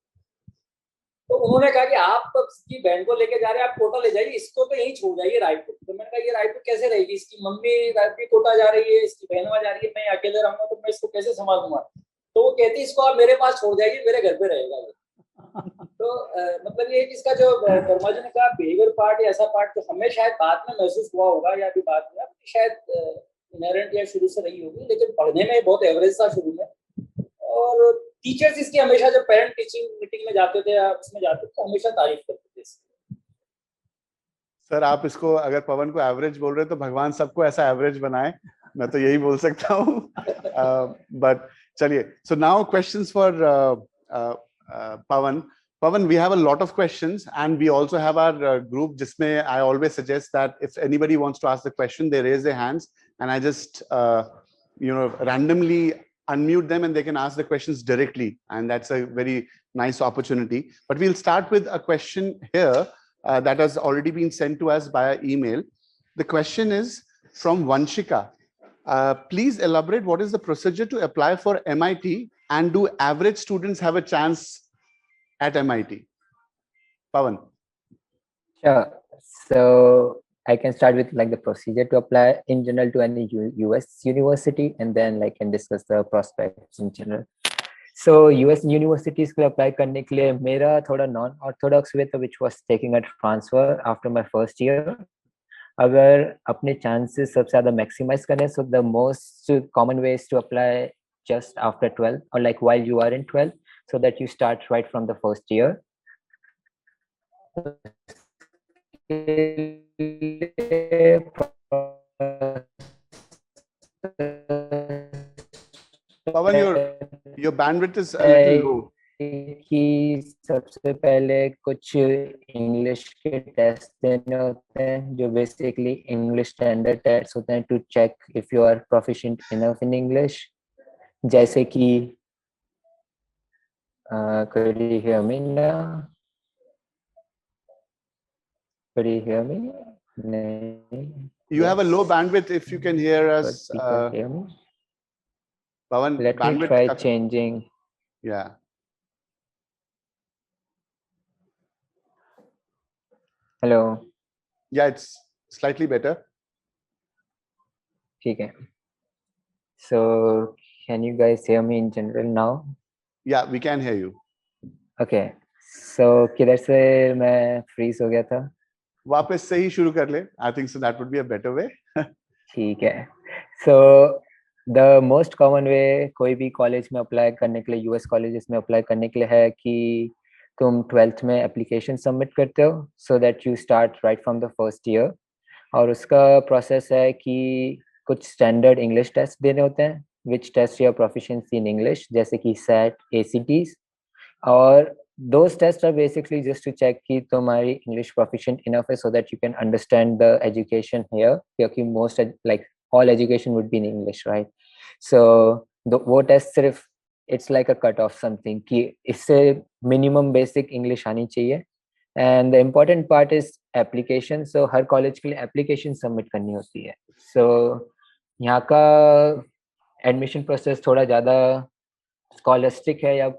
तो उन्होंने कहा कि आप इसकी बहन को लेके जा रहे हैं, आप कोटा ले जाइए, इसको तो यहीं छोड़ जाइए रायपुर। तो मैंने कहा ये रायपुर कैसे रहेगी, इसकी मम्मी रायपुर कोटा जा रही है, इसकी बहन वहां जा रही है, मैं अकेले रहूंगा तो मैं इसको कैसे संभालूंगा। तो वो कहती इसको आप मेरे पास छोड़ जाइए, मेरे घर पे रहेगा ये। तो मतलब ये कि इसका जो वर्मा जी ने कहा बिहेवियर पार्ट या ऐसा पार्ट, तो हमें शायद बाद में महसूस हुआ होगा, या अभी बाद में शायद इनहेरेंट या शुरू से रही होगी, लेकिन पढ़ने में बहुत एवरेज था शुरू में। और टीचर्स इसकी हमेशा, जब पेरेंट टीचिंग मीटिंग में जाते थे या उसमें जाते थे, तो हमेशा तारीफ करते थे। सर आप इसको, अगर पवन को एवरेज बोल रहे हैं, तो भगवान सबको ऐसा एवरेज बनाए, मैं तो यही बोल सकता हूँ। बट चलिए, so now questions for Pawan. Pavan, we have a lot of questions, and we also have our group. जिसमें I always suggest that if anybody wants to ask the question, they raise their hands, and I just randomly unmute them, and they can ask the questions directly, and that's a very nice opportunity. But we'll start with a question here that has already been sent to us via email. The question is from Vanshika. Please elaborate what is the procedure to apply for MIT, and do average students have a chance at MIT? Pavan. Sure. So I can start with like the procedure to apply in general to any US university, and then like can discuss the prospects in general. So US universities को apply करने के लिए मेरा थोड़ा non-orthodox way था, which was taking a transfer after my first year. अगर अपने chances सबसे ज़्यादा maximize करने, so the most common way is to apply just after 12th, or like while you are in 12th, so that you start right from the first year. Pavan, your bandwidth is a little low. कि सबसे पहले कुछ इंग्लिश के टेस्ट देने होते हैं, जो बेसिकली इंग्लिश स्टैंडर्ड टेस्ट होते हैं, to check if you are proficient enough in English. जैसे कि could you hear me now? Could you hear me? नहीं. You have a low Yes. bandwidth if you can hear But us. people hear me. Pawan, Let me bandwidth try cut- changing. Yeah. Hello. Yeah, it's slightly better. Okay. So can you guys hear me in general now? Yeah, we can hear you. Okay. So किधर से मैं freeze हो गया था? वापस से ही शुरू कर ले. I think so that would be a better way. ठीक है. So the most common way कोई भी कॉलेज में अप्लाई करने के लिए यूएस कॉलेजेस में अप्लाई करने के लिए है कि तुम 12th में एप्लीकेशन सबमिट करते हो so that you start right from the first year. और उसका प्रोसेस है कि कुछ स्टैंडर्ड इंग्लिश टेस्ट देने होते हैं which test your proficiency in English जैसे कि SAT, ACTs. और those tests are basically just to check कि तुम्हारी English proficient enough है so that you can understand the education here क्योंकि most like all education would be in English, right? So वो टेस्ट सिर्फ it's like a cut off something कि इससे minimum basic English आनी चाहिए. And the important part is application. So her college के लिए application submit करनी होती है. So यहाँ का एडमिशन प्रोसेस थोड़ा ज़्यादा स्कॉलस्टिक है या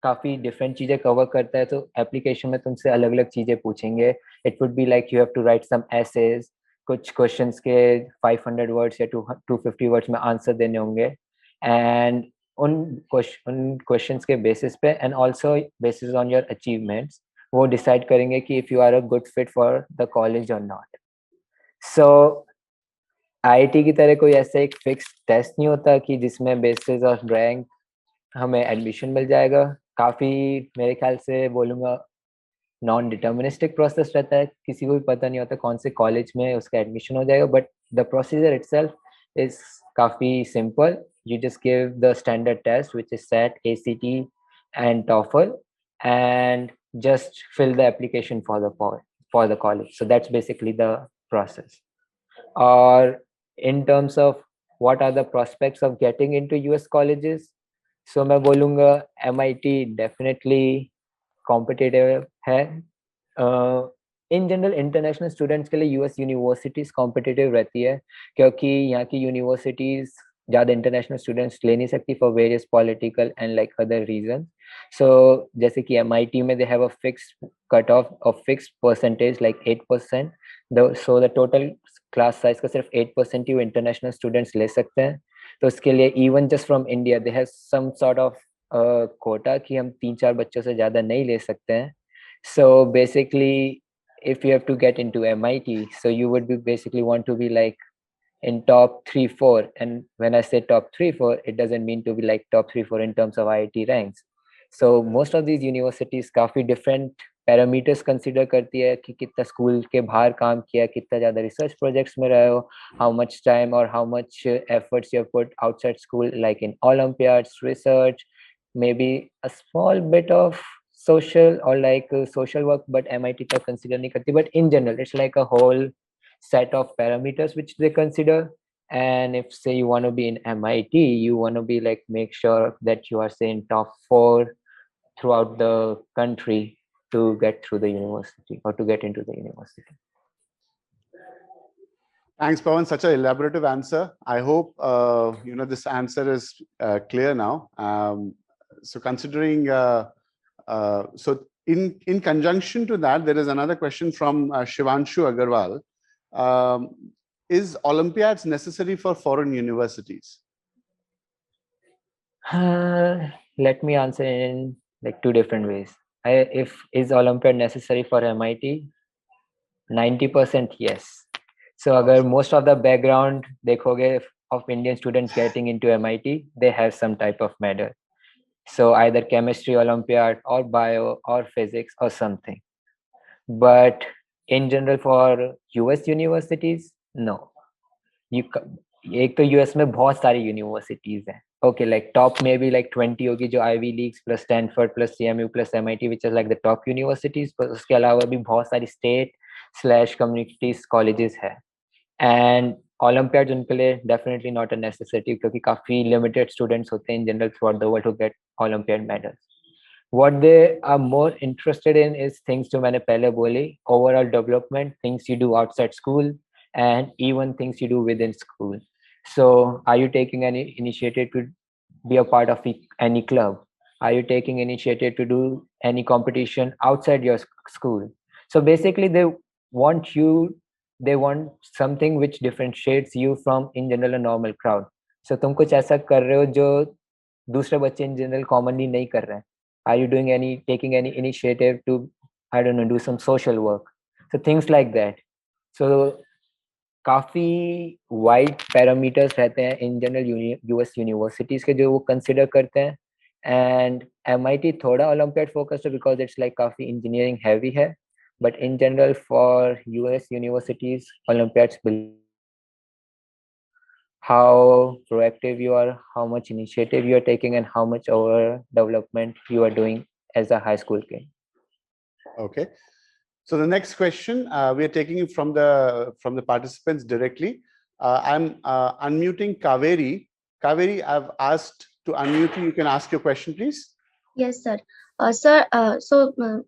काफ़ी डिफरेंट चीज़ें कवर करता है. तो एप्लीकेशन में तुमसे अलग अलग चीज़ें पूछेंगे. It would be like you have to write some essays, कुछ क्वेश्चंस के 500 वर्ड्स या 250 वर्ड्स में आंसर देने होंगे. एंड उन क्वेश्चंस के बेसिस पे and also basis on your achievements वो डिसाइड करेंगे कि if you are a good fit for the college और नॉट. सो आईआईटी की तरह कोई ऐसा एक फिक्स टेस्ट नहीं होता कि जिसमें बेसिस ऑफ रैंक हमें एडमिशन मिल जाएगा. काफ़ी मेरे ख्याल से बोलूँगा नॉन डिटर्मिनिस्टिक प्रोसेस रहता है. किसी को भी पता नहीं होता कौन से कॉलेज में उसका एडमिशन हो जाएगा. But the procedure itself is काफ़ी simple. You just give the standard test, which is SAT, ACT, and TOEFL, and just fill the application for the college. So that's basically the process. Or in terms of what are the prospects of getting into US colleges, so मैं बोलूँगा MIT definitely competitive है. इन जनरल इंटरनेशनल स्टूडेंट्स के लिए यूएस यूनिवर्सिटीज कॉम्पिटिटिव रहती है क्योंकि यहाँ की यूनिवर्सिटीज ज़्यादा इंटरनेशनल स्टूडेंट्स ले नहीं सकती for various political and like other reason. So जैसे कि MIT में they have a fixed cut off fixed percentage like 8%. So the total class size का सिर्फ 8% ही वो इंटरनेशनल स्टूडेंट्स ले सकते हैं. तो उसके लिए even just from India they have some sort of quota कि हम 3-4 बच्चों से ज़्यादा नहीं ले सकते हैं. So basically, if you have to get into MIT, so you would be basically want to be like in top 3-4. And when I say top 3-4, it doesn't mean to be like top 3-4 in terms of IIT ranks. So most of these universities काफी different parameters consider करती है कि कितना स्कूल के बाहर काम किया, कितना ज़्यादा रिसर्च प्रोजेक्ट्स में रहे हो, how much time or how much efforts you have put outside school, like in Olympiads, research, maybe a small bit of social or like social work, but MIT का consider नहीं करती. But in general, it's like a whole set of parameters which they consider. And if say you want to be in MIT, you want to be like make sure that you are say in top 4 throughout the country to get through the university or to get into the university. Thanks, Pawan. Such an elaborative answer. I hope this answer is clear now. So considering, so in conjunction to that, there is another question from Shivanshu Agarwal. Is Olympiads necessary for foreign universities? Let me answer in like 2 different ways. If is Olympiad necessary for MIT? 90% yes. So agar most of the background dekhoge of Indian students getting into MIT, they have some type of medal. So either chemistry Olympiad or bio or physics or something. But in general for US universities, no. एक तो यूएस में बहुत सारी यूनिवर्सिटीज हैं. ओके लाइक टॉप में भी लाइक 20 होगी जो Ivy Leagues plus Stanford plus CMU plus MIT which is like the top universities. पर उसके अलावा भी बहुत सारी स्टेट/कम्युनिटीज कॉलेजेस है. एंड ओलंपियाड उनके लिए डेफिनेटली नॉट अ नेसेसिटी क्योंकि काफी लिमिटेड स्टूडेंट्स होते हैं in general throughout the world to get olympiad medals. What they are more interested in is things जो मैंने पहले बोली, overall development, things you do outside school, and even things you do within school. So are you taking any initiative to be a part of any club? Are you taking initiative to do any competition outside your school? So basically want you they want something which differentiates you from in general a normal crowd. So तुम कुछ ऐसा कर रहे हो जो दूसरे बच्चे in general commonly नहीं कर रहे हैं. Are you taking any initiative to, I don't know, do some social work? So things like that. So काफी वाइड पैरामीटर्स रहते हैं इन जनरल यूएस यूनिवर्सिटीज के जो वो कंसिडर करते हैं. एंड एमआईटी थोड़ा ओलंपियाड फोकस्ड है बिकॉज इट्स लाइक काफी इंजीनियरिंग हैवी है, but in general for US universities Olympiads how proactive you are, how much initiative you are taking, and how much over development you are doing as a high school kid. Okay. So the next question, we are taking it from the participants directly. I'm unmuting Kaveri. Kaveri, I've asked to unmute you. You can ask your question, please. Yes, sir. Sir, so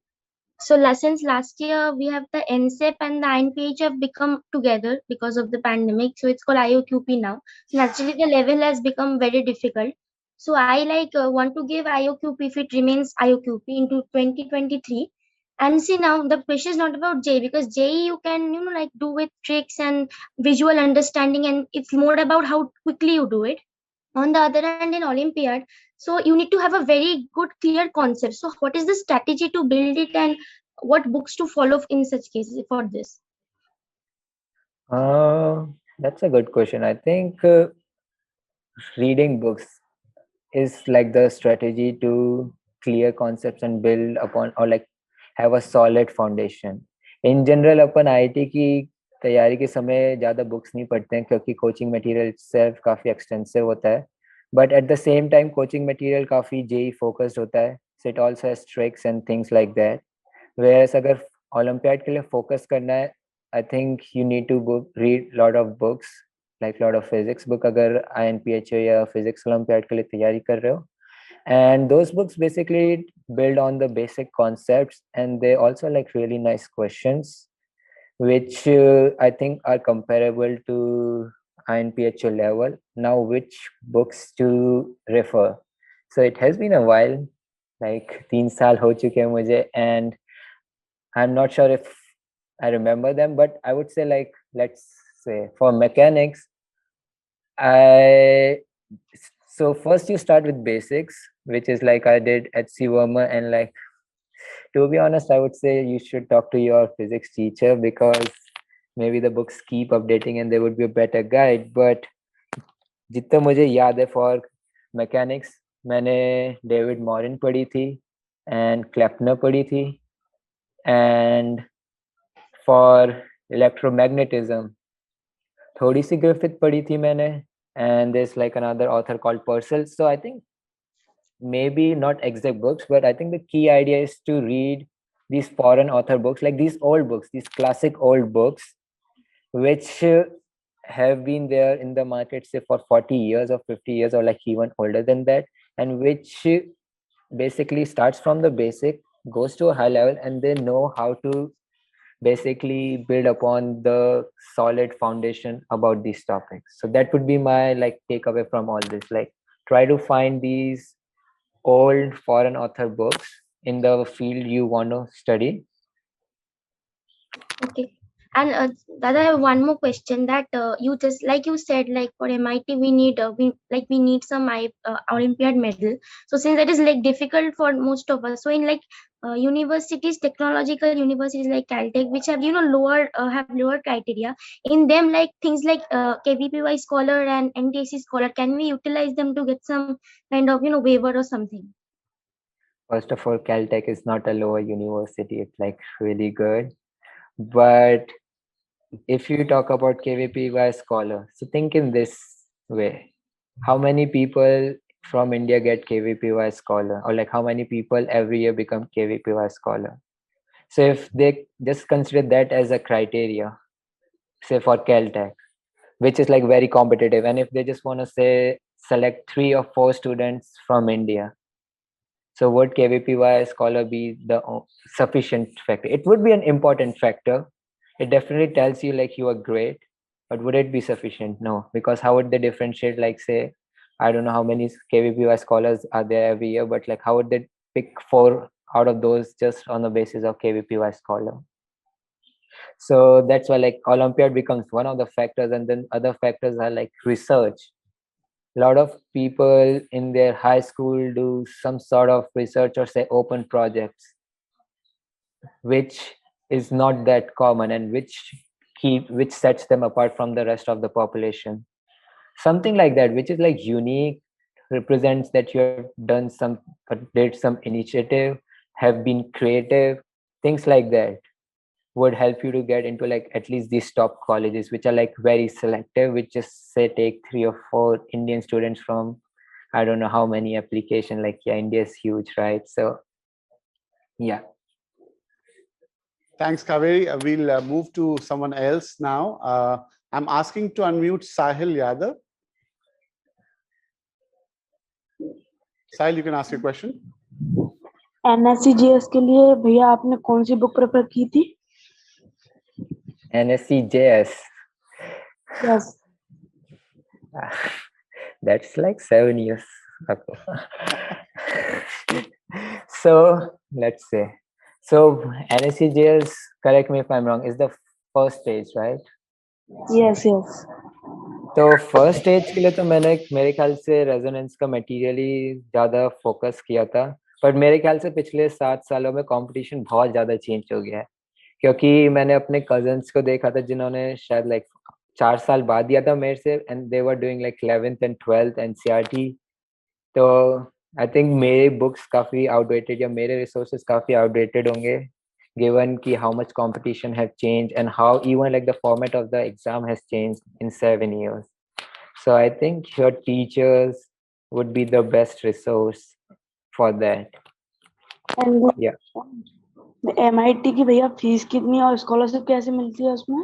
since last year we have the NCEP and the INPH have become together because of the pandemic. So it's called IOQP now. So naturally the level has become very difficult. So I want to give IOQP if it remains IOQP into 2023. And see, now the question is not about JEE, because JEE you can do with tricks and visual understanding, and it's more about how quickly you do it. On the other hand, in Olympiad, so you need to have a very good clear concept. So what is the strategy to build it, and what books to follow in such cases for this? That's a good question. I think reading books is like the strategy to clear concepts and build upon, or like have a solid foundation. In general upon IT की तैयारी के समय ज़्यादा बुक्स नहीं पढ़ते हैं क्योंकि कोचिंग मटेरियल सेल्फ काफ़ी एक्सटेंसिव होता है, but at the same time coaching material काफ़ी जेई फोकस्ड होता है. So it also has tricks and things like that. Whereas अगर ओलंपियाड के लिए फोकस करना है, I think you need to read lot of books, like lot of physics book अगर INPHO या फिजिक्स ओलंपियाड के लिए तैयारी कर रहे हो. And those books basically build on the basic concepts, and they also like really nice questions which I think are comparable to INPHO level. Now which books to refer? So it has been a while, like 3 साल हो चुके हैं मुझे, and I'm not sure if I remember them, but I would say, like, let's say for mechanics, so first you start with basics, which is like I did at C. Verma, and like, to be honest, I would say you should talk to your physics teacher because maybe the books keep updating and there would be a better guide. But जितना मुझे याद है for mechanics, मैंने डेविड मॉरिन पढ़ी थी and क्लेपनर पढ़ी थी, and for electromagnetism थोड़ी सी ग्रिफिथ पढ़ी थी मैंने, and there's like another author called Purcell. So I think maybe not exact books, but I think the key idea is to read these foreign author books, like these old books, these classic old books, which have been there in the market, say for 40 years or 50 years or like even older than that, and which basically starts from the basic, goes to a high level, and they know how to basically build upon the solid foundation about these topics. So that would be my like takeaway from all this. Like, try to find these old foreign author books in the field you want to study. Okay. And Dada, I have one more question, that you just, like you said, like for MIT we need we need some Olympiad medal. So since that is like difficult for most of us, so in like universities, technological universities like Caltech, which have lower criteria, in them like things like KVPY scholar and NTSC scholar, can we utilize them to get some kind of waiver or something? First of all, Caltech is not a lower university. It's like really good. But if you talk about KVPY scholar, so think in this way: how many people from India get KVPY scholar, or like how many people every year become KVPY scholar? So if they just consider that as a criteria, say for Caltech, which is like very competitive, and if they just want to say select 3 or 4 students from India, so would KVPY scholar be the sufficient factor? It would be an important factor. It definitely tells you like you are great, but would it be sufficient? No, because how would they differentiate? Like, say, I don't know how many KVPY scholars are there every year, but like, how would they pick 4 out of those just on the basis of KVPY scholar? So that's why like Olympiad becomes one of the factors, and then other factors are like research. A lot of people in their high school do some sort of research or say open projects, which is not that common, and which sets them apart from the rest of the population. Something like that, which is like unique, represents that you have done some, did some initiative, have been creative. Things like that would help you to get into like at least these top colleges, which are like very selective, which just say take 3 or 4 Indian students from I don't know how many application. Like, yeah, India is huge, right? So yeah. Thanks, Kaveri. We'll move to someone else now. I'm asking to unmute Sahil Yadav. Sahil, you can ask your question. NSCJS के लिए भैया आपने कौन सी बुक प्रेफर की थी? NSCJS. Yes. That's like 7 years ago. So let's say, so NSCJS, correct me if I'm wrong, is the first stage, right? Yes, yes. तो फर्स्ट स्टेज के लिए तो मैंने मेरे ख्याल से रेजोनेंस का मटेरियली ज्यादा फोकस किया था, पर मेरे ख्याल से पिछले 7 सालों में कंपटीशन बहुत ज्यादा चेंज हो गया है, क्योंकि मैंने अपने कजन्स को देखा था जिन्होंने शायद लाइक 4 साल बाद दिया था मेरे से, and they were doing like 11th and 12th NCERT. तो आई थिंक मेरे बुक्स काफी आउटडेटेड या मेरे रिसोर्सेज काफी आउटडेटेड होंगे, given ki how much competition have changed and how even like the format of the exam has changed in 7 years. So I think your teachers would be the best resource for that. And Yeah. MIT की भैया फीस कितनी और स्कॉलरशिप कैसे मिलती है उसमें?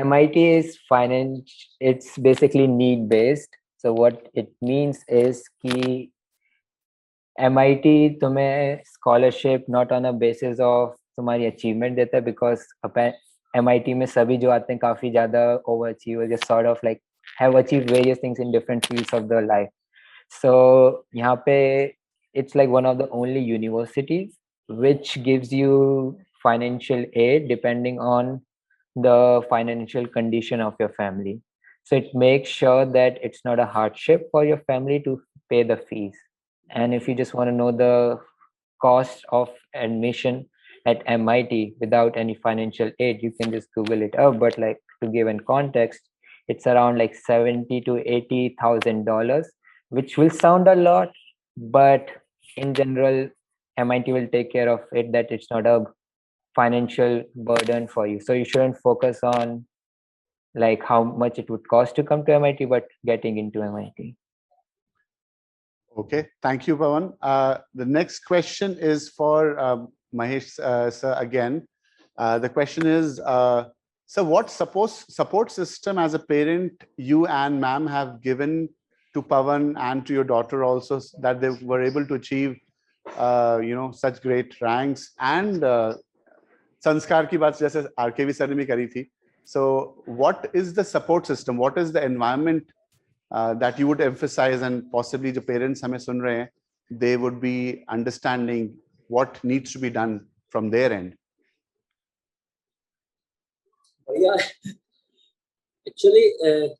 MIT is finance, it's basically need based. So what it means is ki MIT तुम्हें scholarship not on a basis of तुम्हारी achievement देता है, because MIT में सभी जो आते हैं काफी ज्यादा overachievers, just sort of like have achieved various things in different fields of their life. So यहाँ पे it's like one of the only universities which gives you financial aid depending on the financial condition of your family. So it makes sure that it's not a hardship for your family to pay the fees. And if you just want to know the cost of admission at MIT without any financial aid, you can just Google it up. But like to give in context, it's around like $70,000 to $80,000, which will sound a lot, but in general, MIT will take care of it, that it's not a financial burden for you. So you shouldn't focus on like how much it would cost to come to MIT, but getting into MIT. Okay, thank you, Pawan. The next question is for Mahesh sir again. The question is, so what support system as a parent you and ma'am have given to Pawan and to your daughter also, that they were able to achieve such great ranks, and संस्कार की बात जैसे RKV sir ने भी करी थी. So what is the support system? What is the environment that you would emphasize, and possibly the parents हमें सुन रहे हैं, they would be understanding what needs to be done from their end? भैया एक्चुअली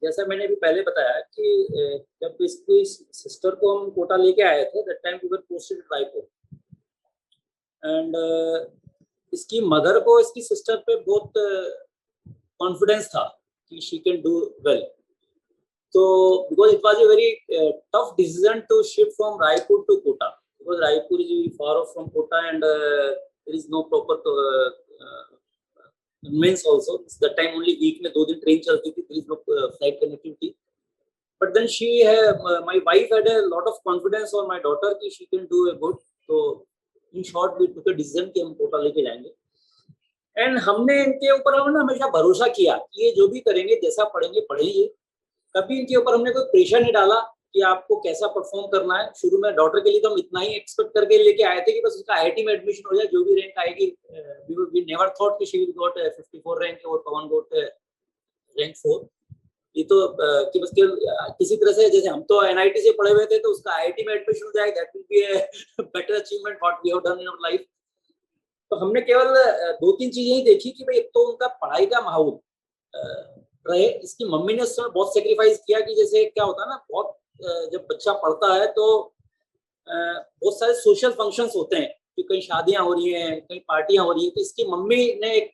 जैसा मैंने भी पहले बताया कि जब इसकी सिस्टर को हम कोटा लेके आए थे, that time we were posted in Raipur, and इसकी मदर को इसकी सिस्टर पे बहुत कॉन्फिडेंस था कि she can do well. So because it was a very tough decision to shift from Raipur to Kota, because Raipur is very far off from Kota, and there is no proper conveyance also. That time only week में 2 दिन train चलती थी, there is no flight connectivity. But then my wife had a lot of confidence on my daughter कि she can do a good. So in short we took a decision कि हम कोटा लेके जाएंगे, and हमने इनके ऊपर हमेशा भरोसा किया कि ये जो भी करेंगे, जैसा पढ़ेंगे पढ़ेंगे. कभी इनके ऊपर हमने कोई प्रेशर नहीं डाला कि आपको कैसा परफॉर्म करना है। शुरू में डॉटर के लिए तो हम इतना ही एक्सपेक्ट करके लेके आए थे कि बस उसका IIT में एडमिशन हो जाए, जो भी रैंक आएगी। वी नेवर थॉट कि शी विल गॉट 54 रैंक और पवन गॉट रैंक 4। ये तो कि बस किसी तरह से, जैसे हम तो NIT से पढ़े हुए थे तो उसका IIT में एडमिशन हो जाए, that will be a better achievement what we have done in our life. तो हमने केवल 2-3 चीजें ही देखी कि भाई एक तो उनका पढ़ाई का माहौल रहे। इसकी मम्मी ने उस समय बहुत सेक्रीफाइस किया कि जैसे क्या होता है ना, बहुत जब बच्चा पढ़ता है तो बहुत सारे सोशल फंक्शंस होते हैं कि कहीं शादियां हो रही हैं, कहीं पार्टियां हो रही है, तो इसकी मम्मी ने एक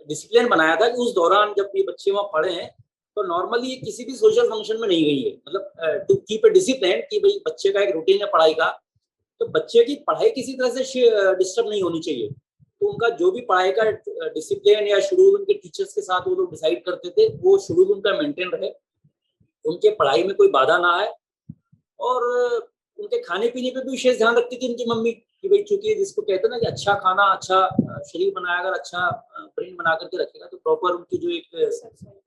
डिसिप्लिन बनाया था कि उस दौरान जब ये बच्चे वहां पढ़े हैं तो नॉर्मली ये किसी भी सोशल फंक्शन में नहीं गई है। मतलब टू कीप अ डिसिप्लिन कि भाई बच्चे का एक रूटीन है पढ़ाई का, तो बच्चे की पढ़ाई किसी तरह से डिस्टर्ब नहीं होनी चाहिए। तो उनका जो भी पढ़ाई का डिसिप्लिन या शेड्यूल उनके टीचर्स के साथ वो लोग डिसाइड करते थे, वो शेड्यूल उनका मेंटेन रहे, उनके पढ़ाई में कोई बाधा ना आए। और उनके खाने पीने पे भी विशेष ध्यान रखती थी उनकी मम्मी कि भाई चूंकि जिसको कहते हैं ना कि अच्छा खाना अच्छा शरीर बनाया, अगर अच्छा ब्रेन बना करके रखेगा तो प्रॉपर उनकी जो एक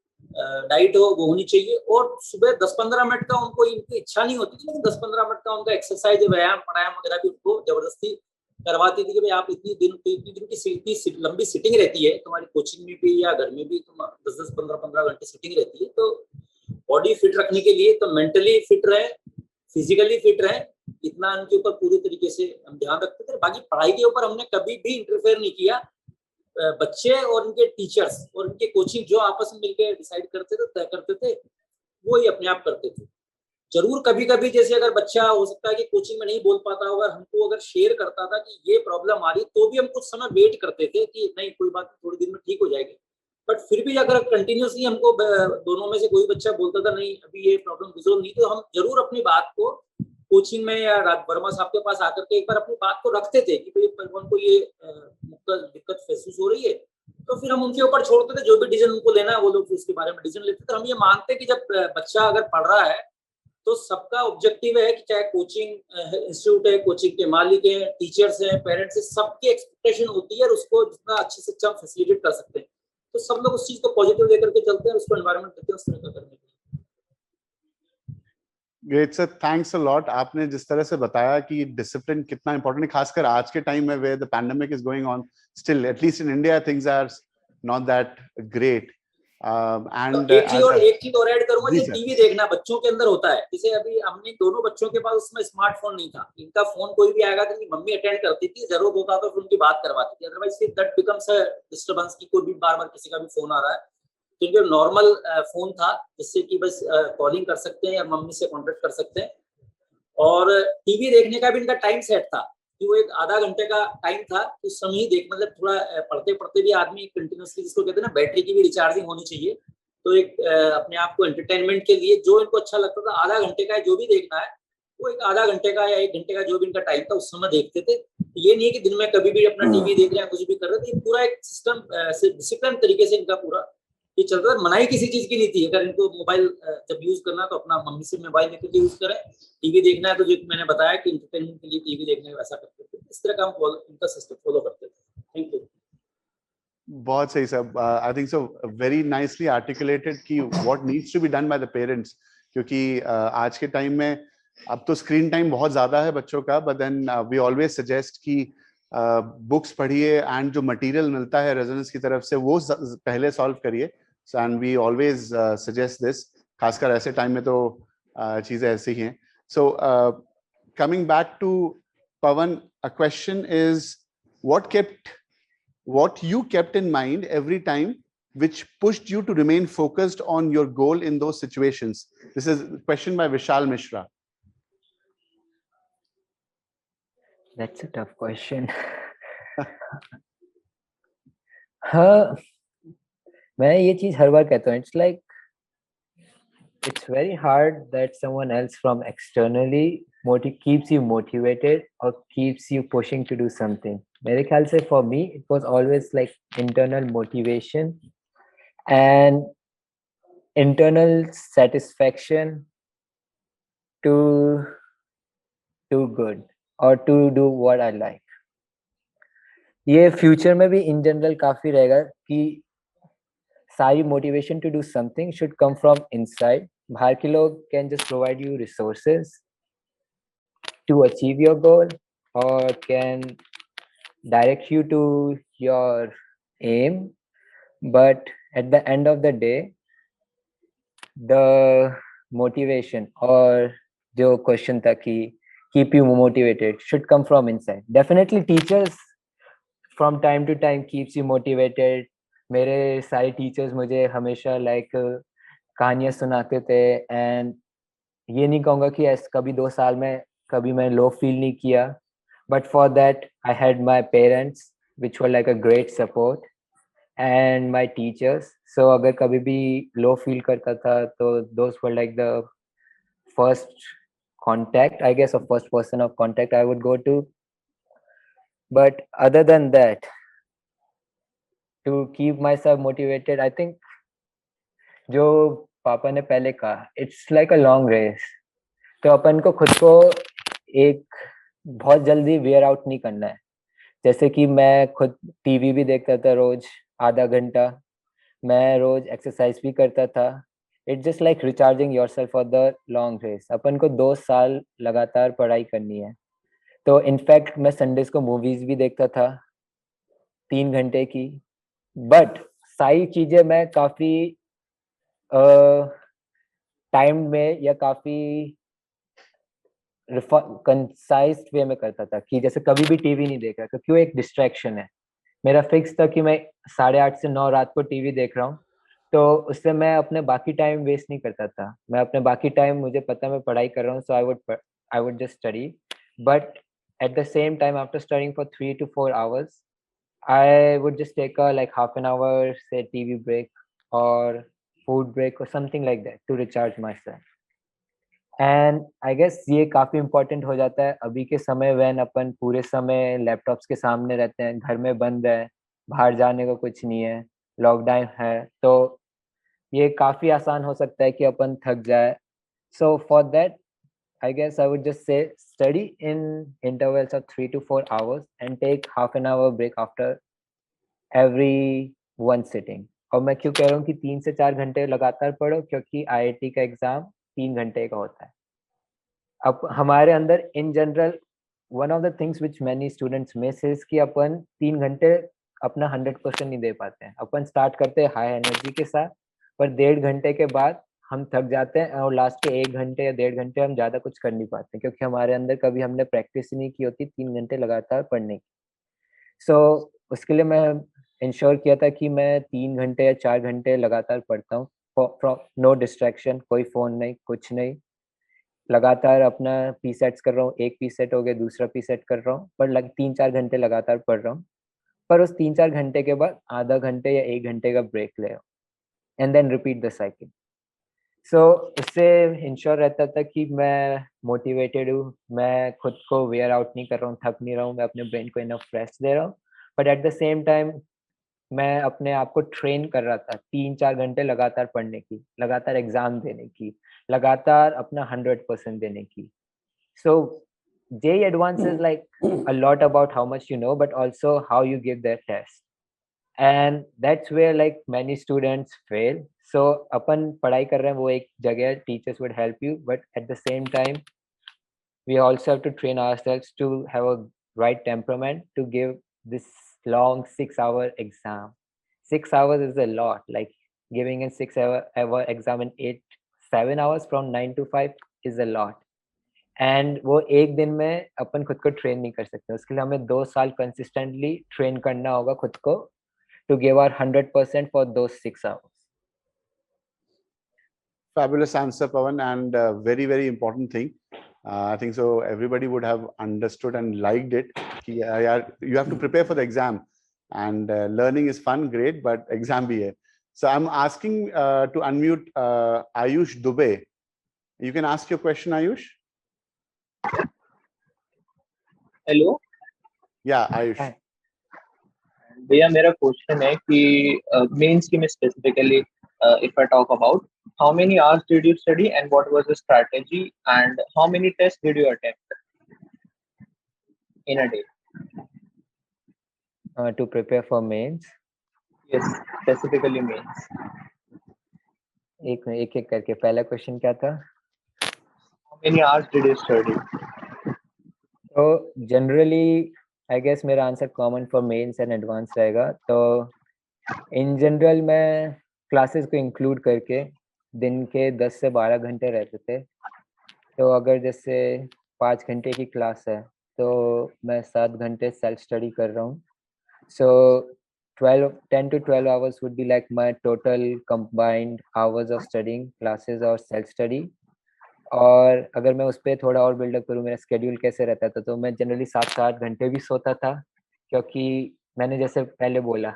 डाइट हो वो होनी चाहिए। और सुबह 10-15 मिनट का उनको, इनकी इच्छा नहीं होती थी लेकिन 10-15 मिनट का उनका एक्सरसाइज, व्यायाम प्राणायाम वगैरह भी उनको जबरदस्ती करवाती थी कि भाई आप इतनी दिन की लंबी सिटिंग रहती है तुम्हारी कोचिंग में भी या घर में भी, तुम 10-10 15-15 घंटे सिटिंग रहती है, तो बॉडी फिट रखने के लिए तो मेंटली फिट रहे, फिजिकली फिट रहे, इतना उनके ऊपर पूरी तरीके से हम ध्यान रखते थे। बाकी पढ़ाई के ऊपर हमने कभी भी इंटरफेयर नहीं किया। बच्चे और उनके टीचर्स और उनके कोचिंग जो आपस में मिलकर डिसाइड करते थे, तय करते थे, वो ही अपने आप करते थे। जरूर कभी कभी जैसे अगर बच्चा हो सकता है कि कोचिंग में नहीं बोल पाता होगा, हमको अगर शेयर करता था कि ये प्रॉब्लम आ रही, तो भी हम कुछ समय वेट करते थे कि नहीं कोई बात नहीं, थोड़ी दिन में ठीक हो जाएगी। बट फिर भी अगर कंटिन्यूसली हमको दोनों में से कोई बच्चा बोलता था नहीं अभी ये प्रॉब्लम रिजोल्व नहीं, तो हम जरूर अपनी बात को कोचिंग में या वर्मा साहब के पास आकर के एक बार अपनी बात को रखते थे कि भाई पवन को ये दिक्कत महसूस हो रही है। तो फिर हम उनके ऊपर छोड़ते थे, जो भी डिसीजन उनको लेना है वो लोग उसके बारे में डिसीजन लेते थे। हम ये मानते कि जब बच्चा अगर पढ़ रहा है तो सबका ऑब्जेक्टिव है कि चाहे कोचिंग इंस्टीट्यूट है, कोचिंग के मालिक हैं, टीचर्स हैं, पेरेंट्स हैं, सबकी एक्सपेक्टेशन होती है और उसको जितना अच्छे से अच्छा फैसिलिटेट कर सकते हैं, तो सब लोग उस चीज को पॉजिटिव लेकर के चलते हैं, उसको एनवायरनमेंट देते हैं उस तरह का करने के लिए। Great sir, thanks a lot. आपने जिस तरह से बताया कि डिसिप्लिन कितना इंपॉर्टेंट है, खासकर आज के टाइम में where the pandemic is going on, still at least in India things are not that great. And एक चीज और ऐड करूंगा, जी जैसे सर। टीवी देखना बच्चों के अंदर होता है। जैसे अभी हमने दोनों बच्चों के पास उसमें स्मार्टफोन नहीं था, इनका फोन कोई भी आएगा तो इनकी मम्मी अटेंड करती थी, जरूरत होता तो फिर उनकी बात करवाती थी, otherwise that becomes a disturbance की कोई भी बार बार किसी का भी फोन आ रहा है। तो इनका नॉर्मल फोन था जिससे कि बस कॉलिंग कर सकते हैं या मम्मी से कॉन्टेक्ट कर सकते हैं। और टीवी देखने का भी इनका टाइम सेट था कि वो एक आधा घंटे का टाइम था, उस समय ही देख, मतलब थोड़ा पढ़ते पढ़ते भी आदमी कंटिन्यूसली, जिसको कहते हैं ना बैटरी की भी रिचार्जिंग होनी चाहिए, तो एक अपने आप को एंटरटेनमेंट के लिए जो इनको अच्छा लगता था, आधा घंटे का जो भी देखना है वो एक आधा घंटे का या 1 घंटे का जो भी इनका टाइम था उस समय देखते थे। ये नहीं कि दिन में कभी भी अपना टीवी देख रहे हैं कुछ भी कर रहे थे, ये पूरा एक सिस्टम डिसिप्लिन तरीके से इनका पूरा ये चलता था। मनाही किसी चीज की नहीं थी, अगर इनको मोबाइल जब यूज करना है तो अपना मम्मी से मोबाइल लेकर के यूज करें, टीवी देखना है तो जो मैंने बताया कि इंटरटेनमेंट के लिए टीवी देखने का वैसा करते थे, इस तरह का हम इनका सिस्टम फॉलो करते थे। Thank you. बहुत सही sir, I think so very nicely articulated कि what needs to be done by the parents, क्योंकि आज के टाइम में अब तो स्क्रीन टाइम बहुत ज्यादा है बच्चों का, but then we always suggest कि बुक्स पढ़िए एंड जो मटेरियल मिलता है रेजोनेंस की तरफ से वो पहले सॉल्व करिए, and we always suggest this, खासकर ऐसे टाइम में तो चीजें ऐसी ही हैं। So coming back to Pawan, a question is what you kept in mind every time which pushed you to remain focused on your goal in those situations? This is a question by Vishal Mishra. That's a tough question. हाँ, मैं ये चीज हर बार कहता हूँ, it's like it's very hard that someone else from externally keeps you motivated or keeps you pushing to do something. मेरे ख्याल से for me it was always like internal motivation and internal satisfaction to do good or to do what I like. ये फ्यूचर में भी इन जनरल काफी रहेगा कि सारी motivation to do something should come from inside बाहर के लोग can just provide you resources to achieve your goal or can direct you to your aim, but at the end of the day the motivation or जो question था कि keep you motivated should come from inside. Definitely teachers from time to time keeps you motivated. मेरे सारे teachers मुझे हमेशा like कहानियाँ सुनाते थे, and ये नहीं कहूँगा कि ऐसे कभी 2 साल में कभी मैं low feel नहीं किया, but for that I had my parents which were like a great support and my teachers. So अगर कभी भी low feel करता था तो those were like the first contact, I guess, or first person of contact I would go to. But other than that, to keep myself motivated, I think जो पापा ने पहले कहा, it's like a long race. तो अपन को खुद को एक बहुत जल्दी wear out नहीं करना है. जैसे कि मैं खुद टीवी भी देखता था रोज आधा घंटा, मैं रोज एक्सरसाइज भी करता था. It's just like recharging yourself for the long race. अपन को 2 साल लगातार पढ़ाई करनी है. तो इनफैक्ट मैं संडेज को मूवीज भी देखता था 3 घंटे की, बट सारी चीजें मैं काफी टाइम में या काफी कंसाइज वे में करता था कि जैसे कभी भी टीवी नहीं देख रहा क्योंकि वो एक डिस्ट्रैक्शन है. मेरा फिक्स था कि मैं 8:30 से 9 रात को टीवी देख रहा हूँ, तो उससे मैं अपने बाकी टाइम वेस्ट नहीं करता था. मैं अपने बाकी टाइम, मुझे पता मैं पढ़ाई कर रहा हूँ, so I would just study. But at the same time, after studying for 3 to 4 hours, I would just take a like half an hour, say TV break or food break or something like that to recharge myself. And I guess ये काफी important हो जाता है अभी के समय when अपन पूरे समय लैपटॉप्स के सामने रहते हैं, घर में बंद है, बाहर जाने को कुछ नहीं है, लॉकडाउन है, तो ये काफी आसान हो सकता है कि अपन थक जाए. So for that, I guess I would just say study in intervals of 3 to 4 hours and take half an hour break after every one sitting. और मैं क्यों कह रहा हूँ कि 3 से 4 घंटे लगातार पढ़ो, क्योंकि IIT का एग्जाम 3 घंटे का होता है. अब हमारे अंदर in general one of the things which many students miss is कि अपन 3 घंटे अपना 100% नहीं दे पाते हैं. अपन स्टार्ट करते हैं हाई एनर्जी के साथ, पर 1.5 घंटे के बाद हम थक जाते हैं और लास्ट के 1 घंटे या 1.5 घंटे हम ज़्यादा कुछ कर नहीं पाते क्योंकि हमारे अंदर कभी हमने प्रैक्टिस ही नहीं की होती 3 घंटे लगातार पढ़ने की. सो उसके लिए मैं इंश्योर किया था कि मैं 3 घंटे या 4 घंटे लगातार पढ़ता हूँ, फ्रॉम नो डिस्ट्रैक्शन, कोई फ़ोन नहीं, कुछ नहीं, लगातार अपना पी सेट्स कर रहा हूँ. एक पी सेट हो गया, दूसरा पी सेट कर रहा हूँ, पर 3-4 घंटे लगातार पढ़ रहा हूँ. पर उस 3-4 घंटे के बाद आधा घंटे या 1 घंटे का ब्रेक ले रहा हूँ and then repeat the cycle. So उससे इंश्योर रहता था कि मैं मोटिवेटेड हूँ, मैं खुद को वेयर आउट नहीं कर रहा हूँ, थक नहीं रहा हूँ, मैं अपने ब्रेन को इनफ रेस्ट दे रहा हूँ. But at the same time मैं अपने आप को ट्रेन कर रहा था 3-4 घंटे लगातार पढ़ने की, लगातार एग्जाम देने की, लगातार अपना 100% देने की. सो JEE Advanced is like a lot about how much you know, but also how you give that test. And that's where like many students fail. So अपन पढ़ाई कर रहे हैं वो एक जगह, teachers would help you, but at the same time we also have to train ourselves to have a right temperament to give this long 6-hour exam. 6 hours is a lot. Like giving a 6-hour exam in 7 hours from 9 to 5 is a lot. And वो एक दिन में अपन खुद को ट्रेन नहीं कर सकते. उसके लिए हमें 2 साल कंसिस्टेंटली ट्रेन करना होगा खुद को to give our 100% for those 6 hours. Fabulous answer, Pawan, and very, very important thing. I think so everybody would have understood and liked it. You have to prepare for the exam, and learning is fun, great, but exam bhi hai. So I'm asking to unmute Ayush Dubey. You can ask your question, Ayush. Hello Yeah, Ayush. Hi. भैया, मेरा क्वेश्चन है कि मेंस की में specifically if I talk about how many hours did you study and what was the strategy and how many tests did you attempt in a day? To prepare for mains. Yes, specifically mains. एक एक करके पहला क्वेश्चन क्या था? How many hours did you study? तो जनरली आई गेस मेरा answer common for mains and advance रहेगा। तो इन जनरल मैं क्लासेस को इंक्लूड करके दिन के 10 से 12 घंटे रहते थे। तो अगर जैसे 5 घंटे की क्लास है तो मैं 7 घंटे सेल्फ स्टडी कर रहा हूँ। सो 10 to 12 hours would be like my total combined hours of studying classes और सेल्फ स्टडी। और अगर मैं उस पर थोड़ा और बिल्डअप करूँ मेरा स्केड्यूल कैसे रहता था, तो मैं जनरली 7 से 8 घंटे भी सोता था, क्योंकि मैंने जैसे पहले बोला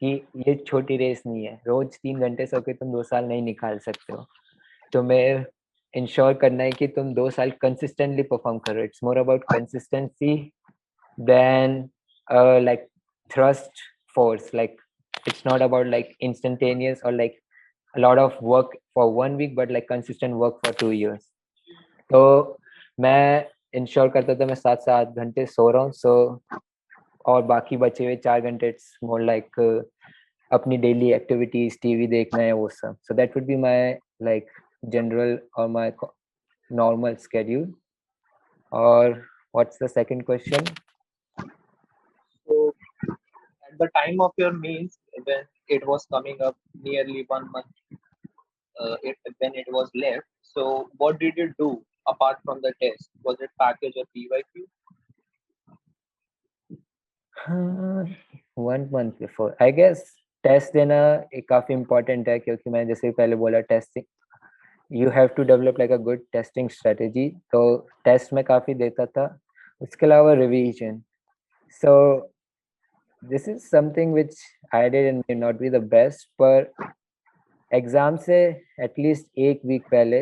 कि ये छोटी रेस नहीं है, रोज 3 घंटे सो के तुम 2 साल नहीं निकाल सकते हो। तुम्हें इंश्योर करना है कि तुम 2 साल कंसिस्टेंटली परफॉर्म करो। It's more about consistency than like thrust force. Like it's not about like instantaneous or like a lot of work for 1 week but like consistent work for 2 years. तो मैं इंश्योर करता था मैं 7 से 8 घंटे सो रहा हूँ। सो और बाकी बचे हुए 4 घंटे इट्स मोर लाइक अपनी डेली एक्टिविटीज, टीवी देखना है वो सब। सो that would be my like general और माय नॉर्मल स्केड्यूल। और what's the second question? So at the time of your means, when it was coming up nearly 1 month, when it was left, so what did you do apart from the test? Was it package or PYQ? 1 month before I guess test देना एक काफी इम्पोर्टेंट है, क्योंकि मैंने जैसे पहले बोला testing you have to develop like a good testing strategy. तो टेस्ट में काफी देता था। उसके अलावा revision. So this is something which I did and may not be the best, पर एग्जाम से एटलीस्ट 1 वीक पहले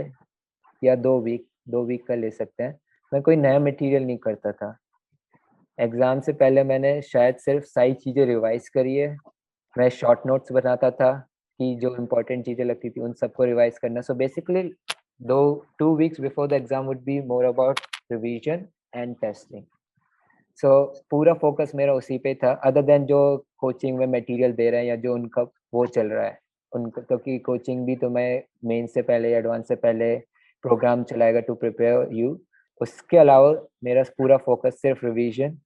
या 2 वीक का ले सकते हैं, मैं कोई नया मटेरियल नहीं करता था। एग्जाम से पहले मैंने शायद सिर्फ सारी चीज़ें रिवाइज करी है। मैं शॉर्ट नोट्स बनाता था कि जो इम्पोर्टेंट चीज़ें लगती थी उन सबको रिवाइज करना। So basically 2 weeks before the exam would be more about revision and testing. So पूरा फोकस मेरा उसी पे था, अदर देन जो कोचिंग में मटेरियल दे रहे हैं या जो उनका वो चल रहा है उनका, क्योंकि कोचिंग भी तो मैं मेन से पहले या एडवांस से पहले प्रोग्राम चलाएगा टू प्रिपेयर यू। उसके अलावा मेरा पूरा फोकस सिर्फ रिवीजन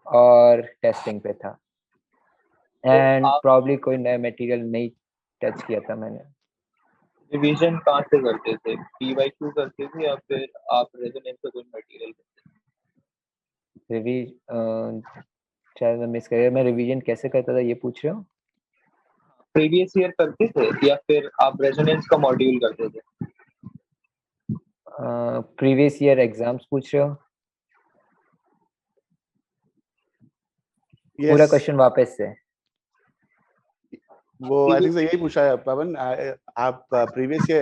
और टेस्टिंग पे था, एंड आप प्रॉब्ली कोई नया मटेरियल नहीं टच किया था मैंने। रिवीजन कहाँ से करते थे? PYQ करते थे या फिर आप रेजोनेंस से कोई मटेरियल करते शायद मैं मिस कर गया, मैं रिवीजन कैसे करता था ये पूछ रहे हो? प्रीवियस ईयर करते थे या फिर आप रेजोनेंस का मॉड्यूल करते थे? प्रीवियस ईयर एग्जाम्स पूछ रहे हो? पूरा Yes, क्वेश्चन वापस से। वो आई थिंक यही पूछा है पवन। आप प्रीवियस ईयर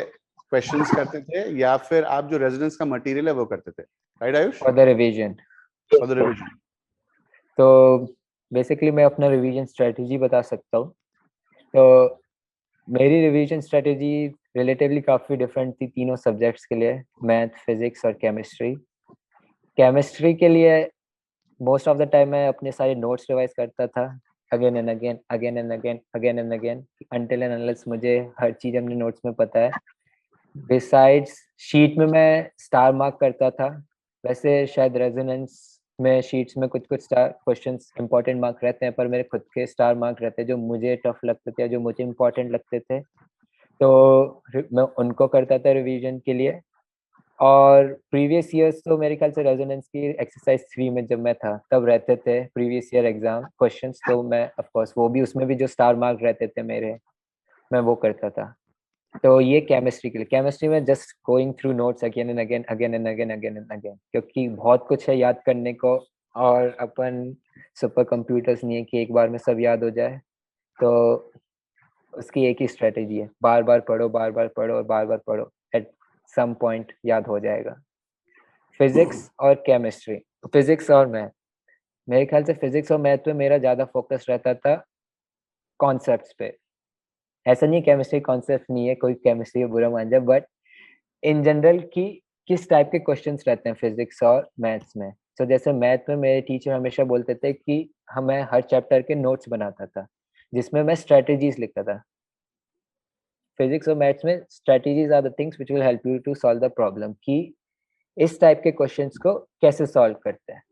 क्वेश्चंस करते थे या फिर आप जो रेजिडेंस का मटेरियल है वो करते थे, right Ayush? For the revision. For the revision. तो बेसिकली मैं अपना रिवीजन स्ट्रेटजी बता सकता हूँ। तो मेरी रिवीजन स्ट्रेटजी रिलेटिवली काफ़ी डिफरेंट थी तीनों सब्जेक्ट्स के लिए, मैथ, फिजिक्स और केमिस्ट्री। केमिस्ट्री के लिए मोस्ट ऑफ द टाइम मैं अपने सारे नोट्स रिवाइज करता था again and again, again and again, again and again, until and unless मुझे हर चीज़ अपने नोट्स में पता है। बिसाइड्स शीट में मैं स्टार मार्क करता था। वैसे शायद रेजोनेंस में शीट्स में कुछ कुछ स्टार क्वेश्चंस इंपॉर्टेंट मार्क रहते हैं, पर मेरे खुद के स्टार मार्क रहते हैं जो मुझे टफ लगते थे, जो मुझे इंपॉर्टेंट लगते थे, तो मैं उनको करता था रिवीजन के लिए। और प्रीवियस ईयर्स तो मेरे ख्याल से रेजोनेंस की एक्सरसाइज 3 में जब मैं था तब रहते थे प्रीवियस ईयर एग्जाम क्वेश्चंस, तो मैं ऑफ कोर्स वो भी उसमें भी जो स्टार मार्क रहते थे मेरे, मैं वो करता था। तो ये केमिस्ट्री के लिए। केमिस्ट्री में just going through notes again and again, again and again, again and again, क्योंकि बहुत कुछ है याद करने को और अपन सुपर कंप्यूटर्स नहीं है कि एक बार में सब याद हो जाए। तो उसकी एक ही स्ट्रेटेजी है, बार बार पढ़ो, बार बार पढ़ो और बार बार पढ़ो, एट सम पॉइंट याद हो जाएगा। फिजिक्स और केमिस्ट्री, फिजिक्स और मैथ, मेरे ख्याल से फिजिक्स और मैथ पे मेरा ज़्यादा फोकस रहता था कॉन्सेप्ट्स पे। ऐसा नहीं केमिस्ट्री कॉन्सेप्ट नहीं है, कोई केमिस्ट्री को बुरा मान जाए, बट इन जनरल कि किस टाइप के क्वेश्चंस रहते हैं फिजिक्स और मैथ्स में। तो जैसे मैथ में मेरे टीचर हमेशा बोलते थे कि मैं हर चैप्टर के नोट्स बनाता था जिसमें मैं स्ट्रेटजीज लिखता था। फिजिक्स और मैथ्स में strategies are the things which will help you to solve the problem, कि इस टाइप के क्वेश्चंस को कैसे सॉल्व करते हैं।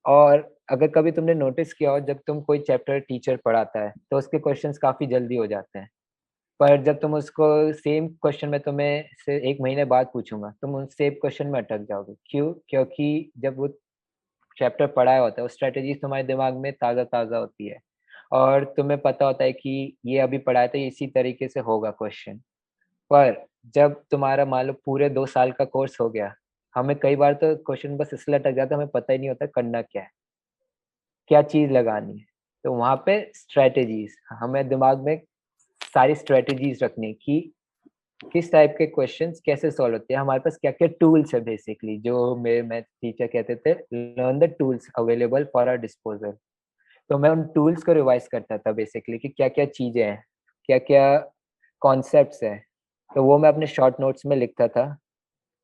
और अगर कभी तुमने नोटिस किया हो, जब तुम कोई चैप्टर टीचर पढ़ाता है तो उसके क्वेश्चंस काफी जल्दी हो जाते हैं, पर जब तुम उसको सेम क्वेश्चन में तुम्हें से 1 महीने बाद पूछूंगा, तुम उस सेम क्वेश्चन में अटक जाओगे। क्यों? क्योंकि जब वो चैप्टर पढ़ाया होता है, वो स्ट्रेटजी तुम्हारे दिमाग में ताज़ा ताज़ा होती है और तुम्हें पता होता है कि ये अभी पढ़ाया तो इसी तरीके से होगा क्वेश्चन। पर जब तुम्हारा मान लो पूरे 2 साल का कोर्स हो गया, हमें कई बार तो क्वेश्चन बस इसलिए अटक जाता है, हमें पता ही नहीं होता करना क्या है, क्या चीज़ लगानी है। तो वहाँ पे स्ट्रेटजीज, हमें दिमाग में सारी स्ट्रेटजीज रखनी कि किस टाइप के क्वेश्चंस कैसे सॉल्व होते हैं, हमारे पास क्या क्या टूल्स है बेसिकली, जो मेरे मैथ टीचर कहते थे, learn the tools available for our disposal. तो मैं उन टूल्स को रिवाइज करता था बेसिकली, कि क्या क्या चीजें हैं, क्या क्या कॉन्सेप्ट्स हैं। तो वो मैं अपने शॉर्ट नोट्स में लिखता था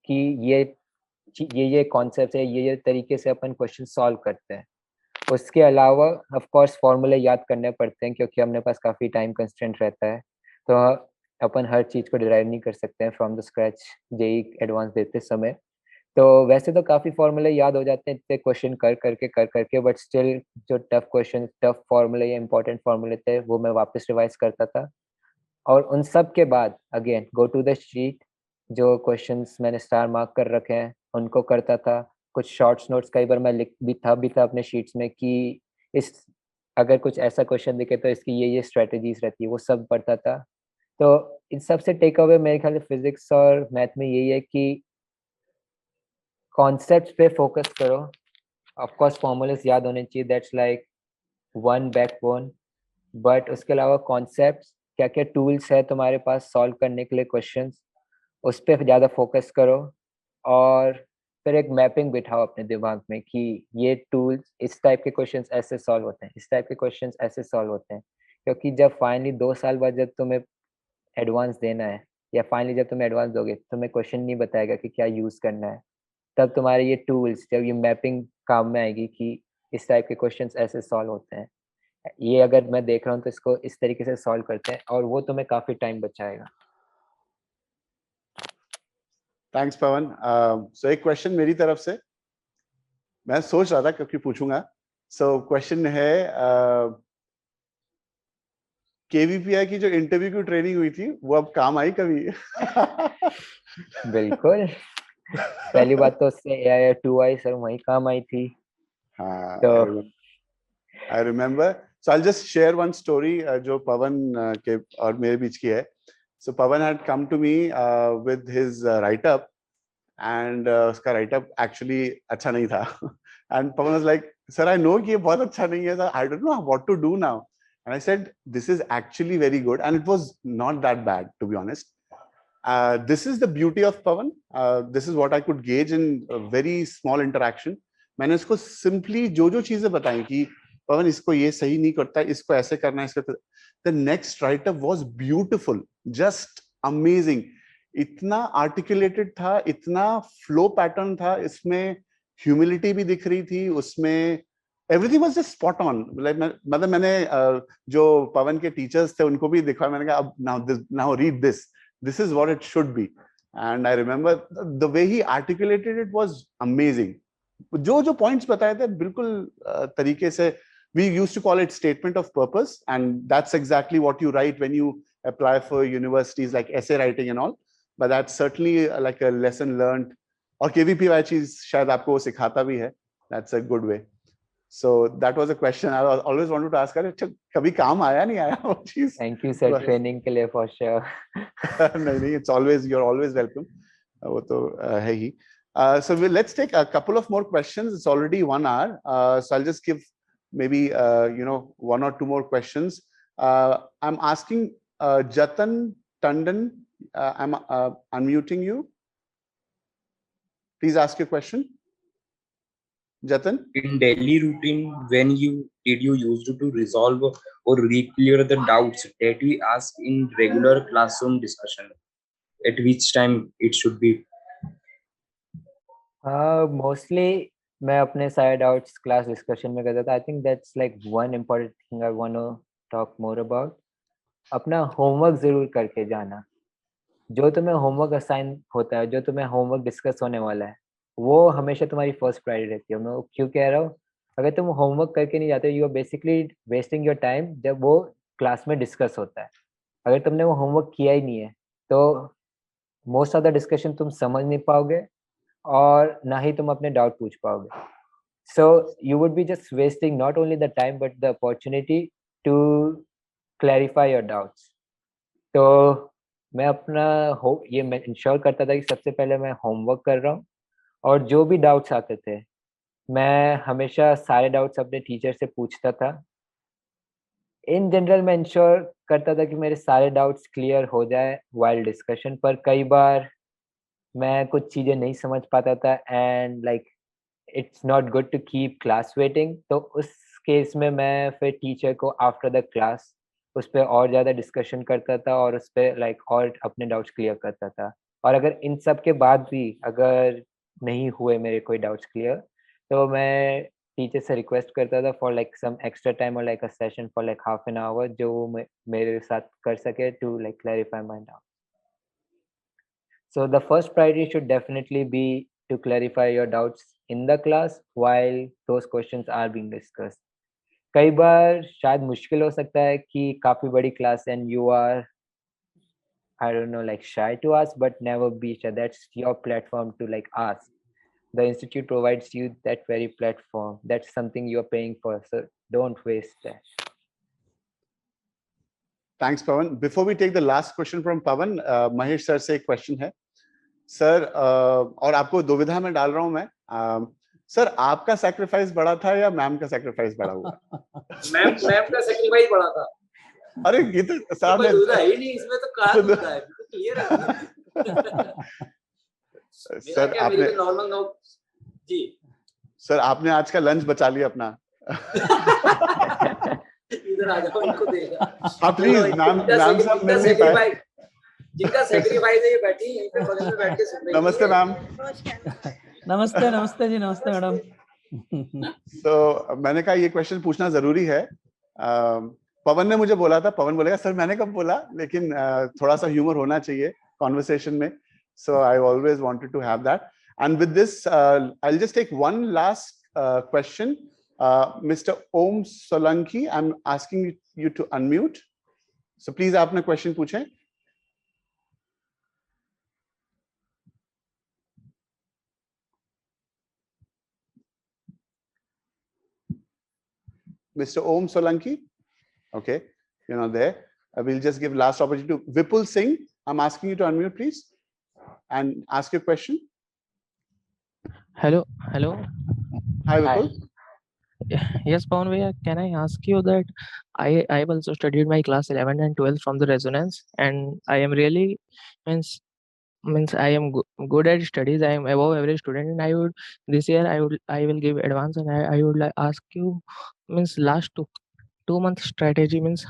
कि ये कॉन्सेप्ट्स है, ये तरीके से अपन क्वेश्चन सॉल्व करते हैं। उसके अलावा ऑफ कोर्स फॉर्मूले याद करने पड़ते हैं, क्योंकि अपने पास काफ़ी टाइम कंस्ट्रेंट रहता है, तो अपन हर चीज़ को डिराइव नहीं कर सकते हैं from the scratch JEE advance देते समय। तो वैसे तो काफ़ी फॉर्मूले याद हो जाते हैं इतने क्वेश्चन कर करके, बट स्टिल जो टफ क्वेश्चन, टफ फॉर्मूले या इंपॉर्टेंट फॉर्मूले थे, वो मैं वापस रिवाइज करता था। और उन सब के बाद again go to the sheet, जो क्वेश्चंस मैंने स्टार मार्क कर रखे हैं उनको करता था। कुछ शॉर्ट्स नोट्स कई बार मैं लिख भी था अपने शीट्स में, कि इस अगर कुछ ऐसा क्वेश्चन दिखे तो इसकी ये स्ट्रेटजीज रहती है, वो सब पढ़ता था। तो इन सब से टेक अवे मेरे ख्याल से फिजिक्स और मैथ में यही है कि कॉन्सेप्ट्स पे फोकस करो। ऑफ कोर्स फॉर्मूलाज याद होने चाहिए, that's like one backbone, but उसके अलावा कॉन्सेप्ट्स, क्या क्या टूल्स है तुम्हारे पास सॉल्व करने के लिए क्वेश्चंस, उस पर ज़्यादा फोकस करो। और फिर एक मैपिंग बिठाओ अपने दिमाग में कि ये टूल्स, इस टाइप के क्वेश्चंस ऐसे सॉल्व होते हैं, इस टाइप के क्वेश्चंस ऐसे सॉल्व होते हैं। क्योंकि जब फाइनली 2 साल बाद जब तुम्हें एडवांस देना है, या फाइनली जब तुम्हें एडवांस दोगे, तुम्हें क्वेश्चन नहीं बताएगा कि क्या यूज़ करना है, तब तुम्हारे ये टूल्स, जब ये मैपिंग काम में आएगी कि इस टाइप के क्वेश्चंस ऐसे सॉल्व होते हैं, ये अगर मैं देख रहा हूँ तो इसको इस तरीके से सॉल्व करते हैं, और वो तुम्हें काफ़ी टाइम बचाएगा। थैंक्स पवन। सो एक क्वेश्चन मेरी तरफ से, मैं सोच रहा था क्योंकि पूछूंगा। सो क्वेश्चन है, केवीपीआई की जो इंटरव्यू की ट्रेनिंग हुई थी वो अब काम आई कभी? बिल्कुल। पहली बात तो उससे AI 2 आई सर, वही काम आई थी। हाँ, तो I remember. So I'll just share one story जो पवन के और मेरे बीच की है. So Pawan had come to me with his write-up, and उसका write-up actually अच्छा नहीं था. And Pawan was like, "Sir, I know कि ये बहुत अच्छा नहीं है. I don't know what to do now." And I said, "This is actually very good," and it was not that bad, to be honest. This is the beauty of Pawan. This is what I could gauge in a very small interaction. मैंने उसको simply जो चीजें बताई कि पवन इसको ये सही नहीं करता, इसको ऐसे करना है, इसको। The next write-up was beautiful, just amazing. इतना articulated था, इतना flow pattern था, इसमें humility भी दिख रही थी, उसमें everything was just spot on. मतलब मैंने जो पवन के टीचर्स थे उनको भी दिखा, मैंने कहा अब now read this. This is what it should be. And I remember the way he articulated it was amazing. जो points बताए थे बिल्कुल तरीके से, we used to call it statement of purpose, and that's exactly what you write when you apply for universities, like essay writing and all. But that's certainly like a lesson learned. और KVPY चीज शायद आपको सिखाता भी है. That's a good way. So that was a question I always wanted to ask her. कभी काम आया नहीं आया वो चीज? थैंक यू सर ट्रेनिंग के लिए फॉर श्योर। नहीं, it's always, you're always welcome. वो तो है ही. So let's take a couple of more questions. It's already 1 hour. So I'll just give maybe 1 or 2 more questions. I'm asking Jatan Tandon. I'm unmuting you. Please ask your question. Jatan? In daily routine, when did you used to resolve or clear the doubts that we ask in regular classroom discussion? At which time it should be? Mostly मैं अपने सारे डाउट्स क्लास डिस्कशन में करता था. I think that's like one important thing I want to talk more about. अपना होमवर्क जरूर करके जाना। जो तुम्हें होमवर्क असाइन होता है, जो तुम्हें होमवर्क डिस्कस होने वाला है, वो हमेशा तुम्हारी फर्स्ट प्रायोरिटी रहती है। मैं वो क्यों कह रहा हूँ, अगर तुम होमवर्क करके नहीं जाते, you are basically wasting your time जब वो क्लास में डिस्कस होता है। अगर तुमने वो होमवर्क किया ही नहीं है तो मोस्ट ऑफ द डिस्कशन तुम समझ नहीं पाओगे और ना ही तुम अपने डाउट पूछ पाओगे। So you would be just wasting not only the time but the opportunity to clarify your doubts. तो मैं अपना ये मैं इंश्योर करता था कि सबसे पहले मैं होमवर्क कर रहा हूँ, और जो भी डाउट्स आते थे मैं हमेशा सारे डाउट्स अपने टीचर से पूछता था। इन जनरल मैं इंश्योर करता था कि मेरे सारे डाउट्स क्लियर हो जाए वाइल डिस्कशन, पर कई बार मैं कुछ चीज़ें नहीं समझ पाता था and like it's not good to keep class waiting. तो उस केस में मैं फिर टीचर को आफ्टर द क्लास उस पर और ज़्यादा डिस्कशन करता था और उस पर लाइक और अपने डाउट्स क्लियर करता था। और अगर इन सब के बाद भी अगर नहीं हुए मेरे कोई डाउट्स क्लियर, तो मैं टीचर से रिक्वेस्ट करता था for like some extra time और like a session for like half an hour, जो वो मेरे साथ कर सके to like clarify my doubt. So the first priority should definitely be to clarify your doubts in the class while those questions are being discussed. कई बार शायद मुश्किल हो सकता है कि काफी बड़ी class and you are, I don't know, like shy to ask, but never be shy. That's your platform to like ask. The institute provides you that very platform. That's something you're paying for, so don't waste that. Thanks, Pawan. Before we take the last question from Pawan, Mahesh sir से एक question है. सर, और आपको दुविधा में डाल रहा हूं मैं. सर, आपका सैक्रिफाइस बड़ा था या मैम का सैक्रिफाइस बड़ा हुआ? मैम का सेक्रीफाइस बड़ा था। अरे ये तो साहब कोई दुविधा ही नहीं इसमें, तो कहाँ दुविधा है, तो क्लियर है। सर आपने नॉर्मल नो जी। सर आपने आज का लंच बचा लिया अपना. इधर आ जाओ, इनको देगा। हाँ प्लीज, मैम साहब मिल नहीं पाए. जिनका सेक्रीफाइस है ये बैठी यहीं पे बगल में बैठ के सुन रही है। नमस्ते मैम. नमस्ते जी, नमस्ते मैडम. तो मैंने कहा ये क्वेश्चन पूछना जरूरी है. पवन ने मुझे बोला था, पवन बोलेगा सर मैंने कब बोला, लेकिन थोड़ा सा ह्यूमर होना चाहिए कॉन्वर्सेशन में. So I always wanted to have that. And with this I will just take one last question. Mister Om Solanki, I am asking you to unmute. So please आप अपना क्वेश्चन पूछें. Mr. Om Solanki, okay, you're not there. I will just give last opportunity to Vipul Singh. I'm asking you to unmute, please, and ask your question. Hello. Hi, Vipul. Yes, Pawan Bhaiya, can I ask you that I've also studied my class 11 and 12 from the resonance, and I am really means I am good at studies. I am above average student, and I would this year I will give advance, and I would like ask you means last 2 month strategy means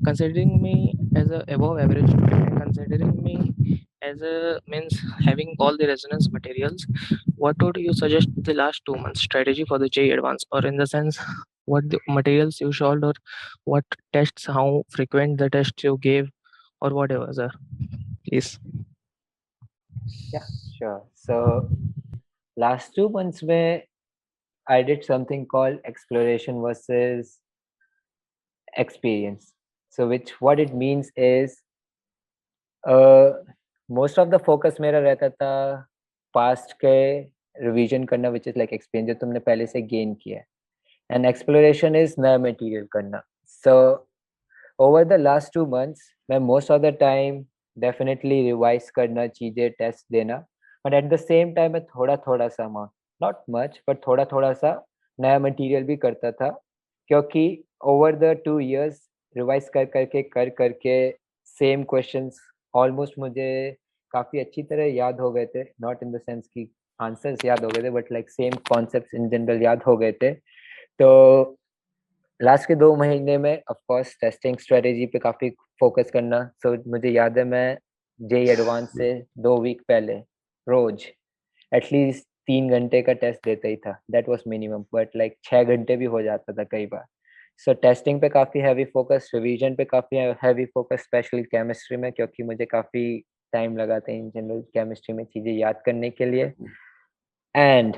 considering me as a above average student and considering me as a means having all the resonance materials, what would you suggest the last 2 months strategy for the JEE advance, or in the sense what the materials you showed, or what tests, how frequent the tests you gave, or whatever, sir, please. Yeah, sure. So last 2 months में I did something called exploration versus experience. So what it means is most of the focus मेरा रहता था past के revision करना, which is like experience जो तुमने पहले से gain किया है, and exploration is नया material करना. So over the last 2 months मैं most of the time definitely revise करना चीजें, test देना, but at the same time मैं थोड़ा सा not much but थोड़ा सा नया material भी करता था, क्योंकि over the 2 years revise करके same questions almost मुझे काफी अच्छी तरह याद हो गए थे, not in the sense कि आंसर्स याद हो गए थे, but like same concepts in general याद हो गए थे. तो लास्ट के 2 महीने में ऑफ कोर्स टेस्टिंग स्ट्रेटेजी पे काफी फोकस करना. सो मुझे याद है मैं जेईई एडवांस से 2 वीक पहले रोज एटलीस्ट 3 घंटे का टेस्ट देता ही था. That was minimum, but like 6 घंटे भी हो जाता था कई बार. सो टेस्टिंग पे काफ़ी हैवी फोकस, रिवीजन पे काफ़ी हैवी फोकस, स्पेशली केमिस्ट्री में, क्योंकि मुझे काफ़ी टाइम लगा था इन जनरल केमिस्ट्री में चीज़ें याद करने के लिए। एंड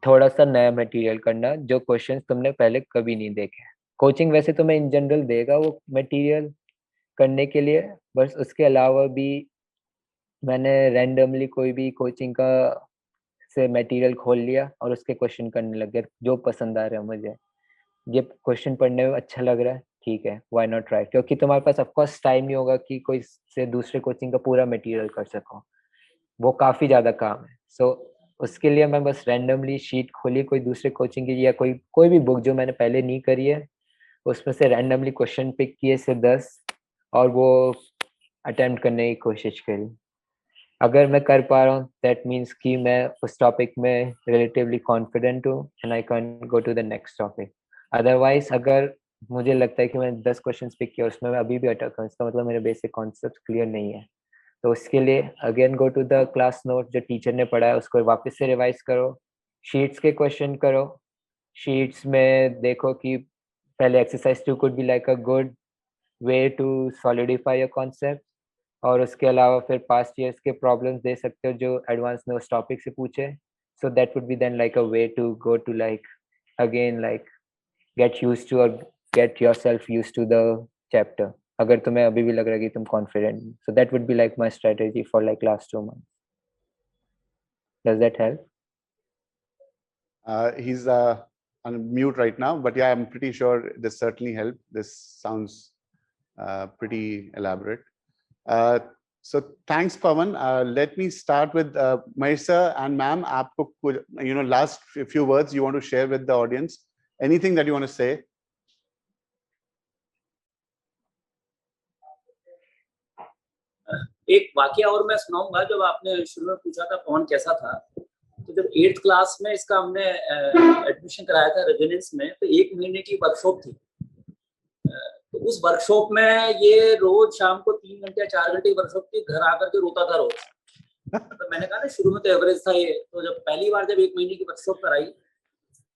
थोड़ा सा नया मटेरियल करना, जो क्वेश्चंस तुमने पहले कभी नहीं देखे। कोचिंग वैसे तुम्हें इन जनरल देगा वो मटेरियल करने के लिए, बस उसके अलावा भी मैंने रैंडमली कोई भी कोचिंग का से मटेरियल खोल लिया और उसके क्वेश्चन करने लग गया जो पसंद आ रहा है मुझे। ये क्वेश्चन पढ़ने में अच्छा लग रहा है, ठीक है, व्हाई नॉट ट्राई, क्योंकि तुम्हारे पास ऑफकोर्स टाइम नहीं होगा कि कोई से दूसरे कोचिंग का पूरा मटेरियल कर सको, वो काफ़ी ज़्यादा काम है। सो उसके लिए मैं बस रैंडमली शीट खोली कोई दूसरे कोचिंग की, या कोई भी बुक जो मैंने पहले नहीं करी है, उसमें से रैंडमली क्वेश्चन पिक किए से 10 और वो अटेम्प्ट करने की कोशिश करी। अगर मैं कर पा रहा हूँ दैट मीन्स कि मैं उस टॉपिक में रिलेटिवली कॉन्फिडेंट हूँ and I can go to the next topic. Otherwise अगर मुझे लगता है कि मैं 10 क्वेश्चन पिक किया उसमें मैं अभी भी अटक हूँ, इसका मतलब मेरे बेसिक कॉन्सेप्ट क्लियर नहीं है। तो उसके लिए again go to the class note, जो टीचर ने पढ़ाया उसको वापस से रिवाइज करो, शीट्स के क्वेश्चन करो, शीट्स में देखो कि पहले exercise 2 could be like a good way to solidify your concept, और उसके अलावा फिर पास्ट ईयर्स के प्रॉब्लम्स दे सकते हो जो एडवांस ने उस टॉपिक से पूछे, so that would be then like a way to go to like again like get used to और get yourself used to the chapter, अगर तुम्हें अभी भी लग रहा है कि तुम confident. So that would be like my strategy for like last 2 months. Does that help? He's on mute right now, but yeah, I'm pretty sure this certainly helped. This sounds pretty elaborate. So thanks, Pawan. Let me start with Maisa and ma'am. Aapko kuch, last few words you want to share with the audience? Anything that you want to say? एक वाकया और मैं सुनाऊंगा। जब आपने शुरू में पूछा था पवन कैसा था, तो जब 8th क्लास में इसका हमने एडमिशन कराया था रेजिडेंस में, तो 1 महीने की वर्कशॉप थी। तो उस वर्कशॉप में ये रोज शाम को 3 घंटे या 4 घंटे की वर्कशॉप थी, घर आकर के रोता था रोज। तो मैंने कहा ना शुरू में तो एवरेज था ये, तो जब पहली बार जब 1 महीने की वर्कशॉप कराई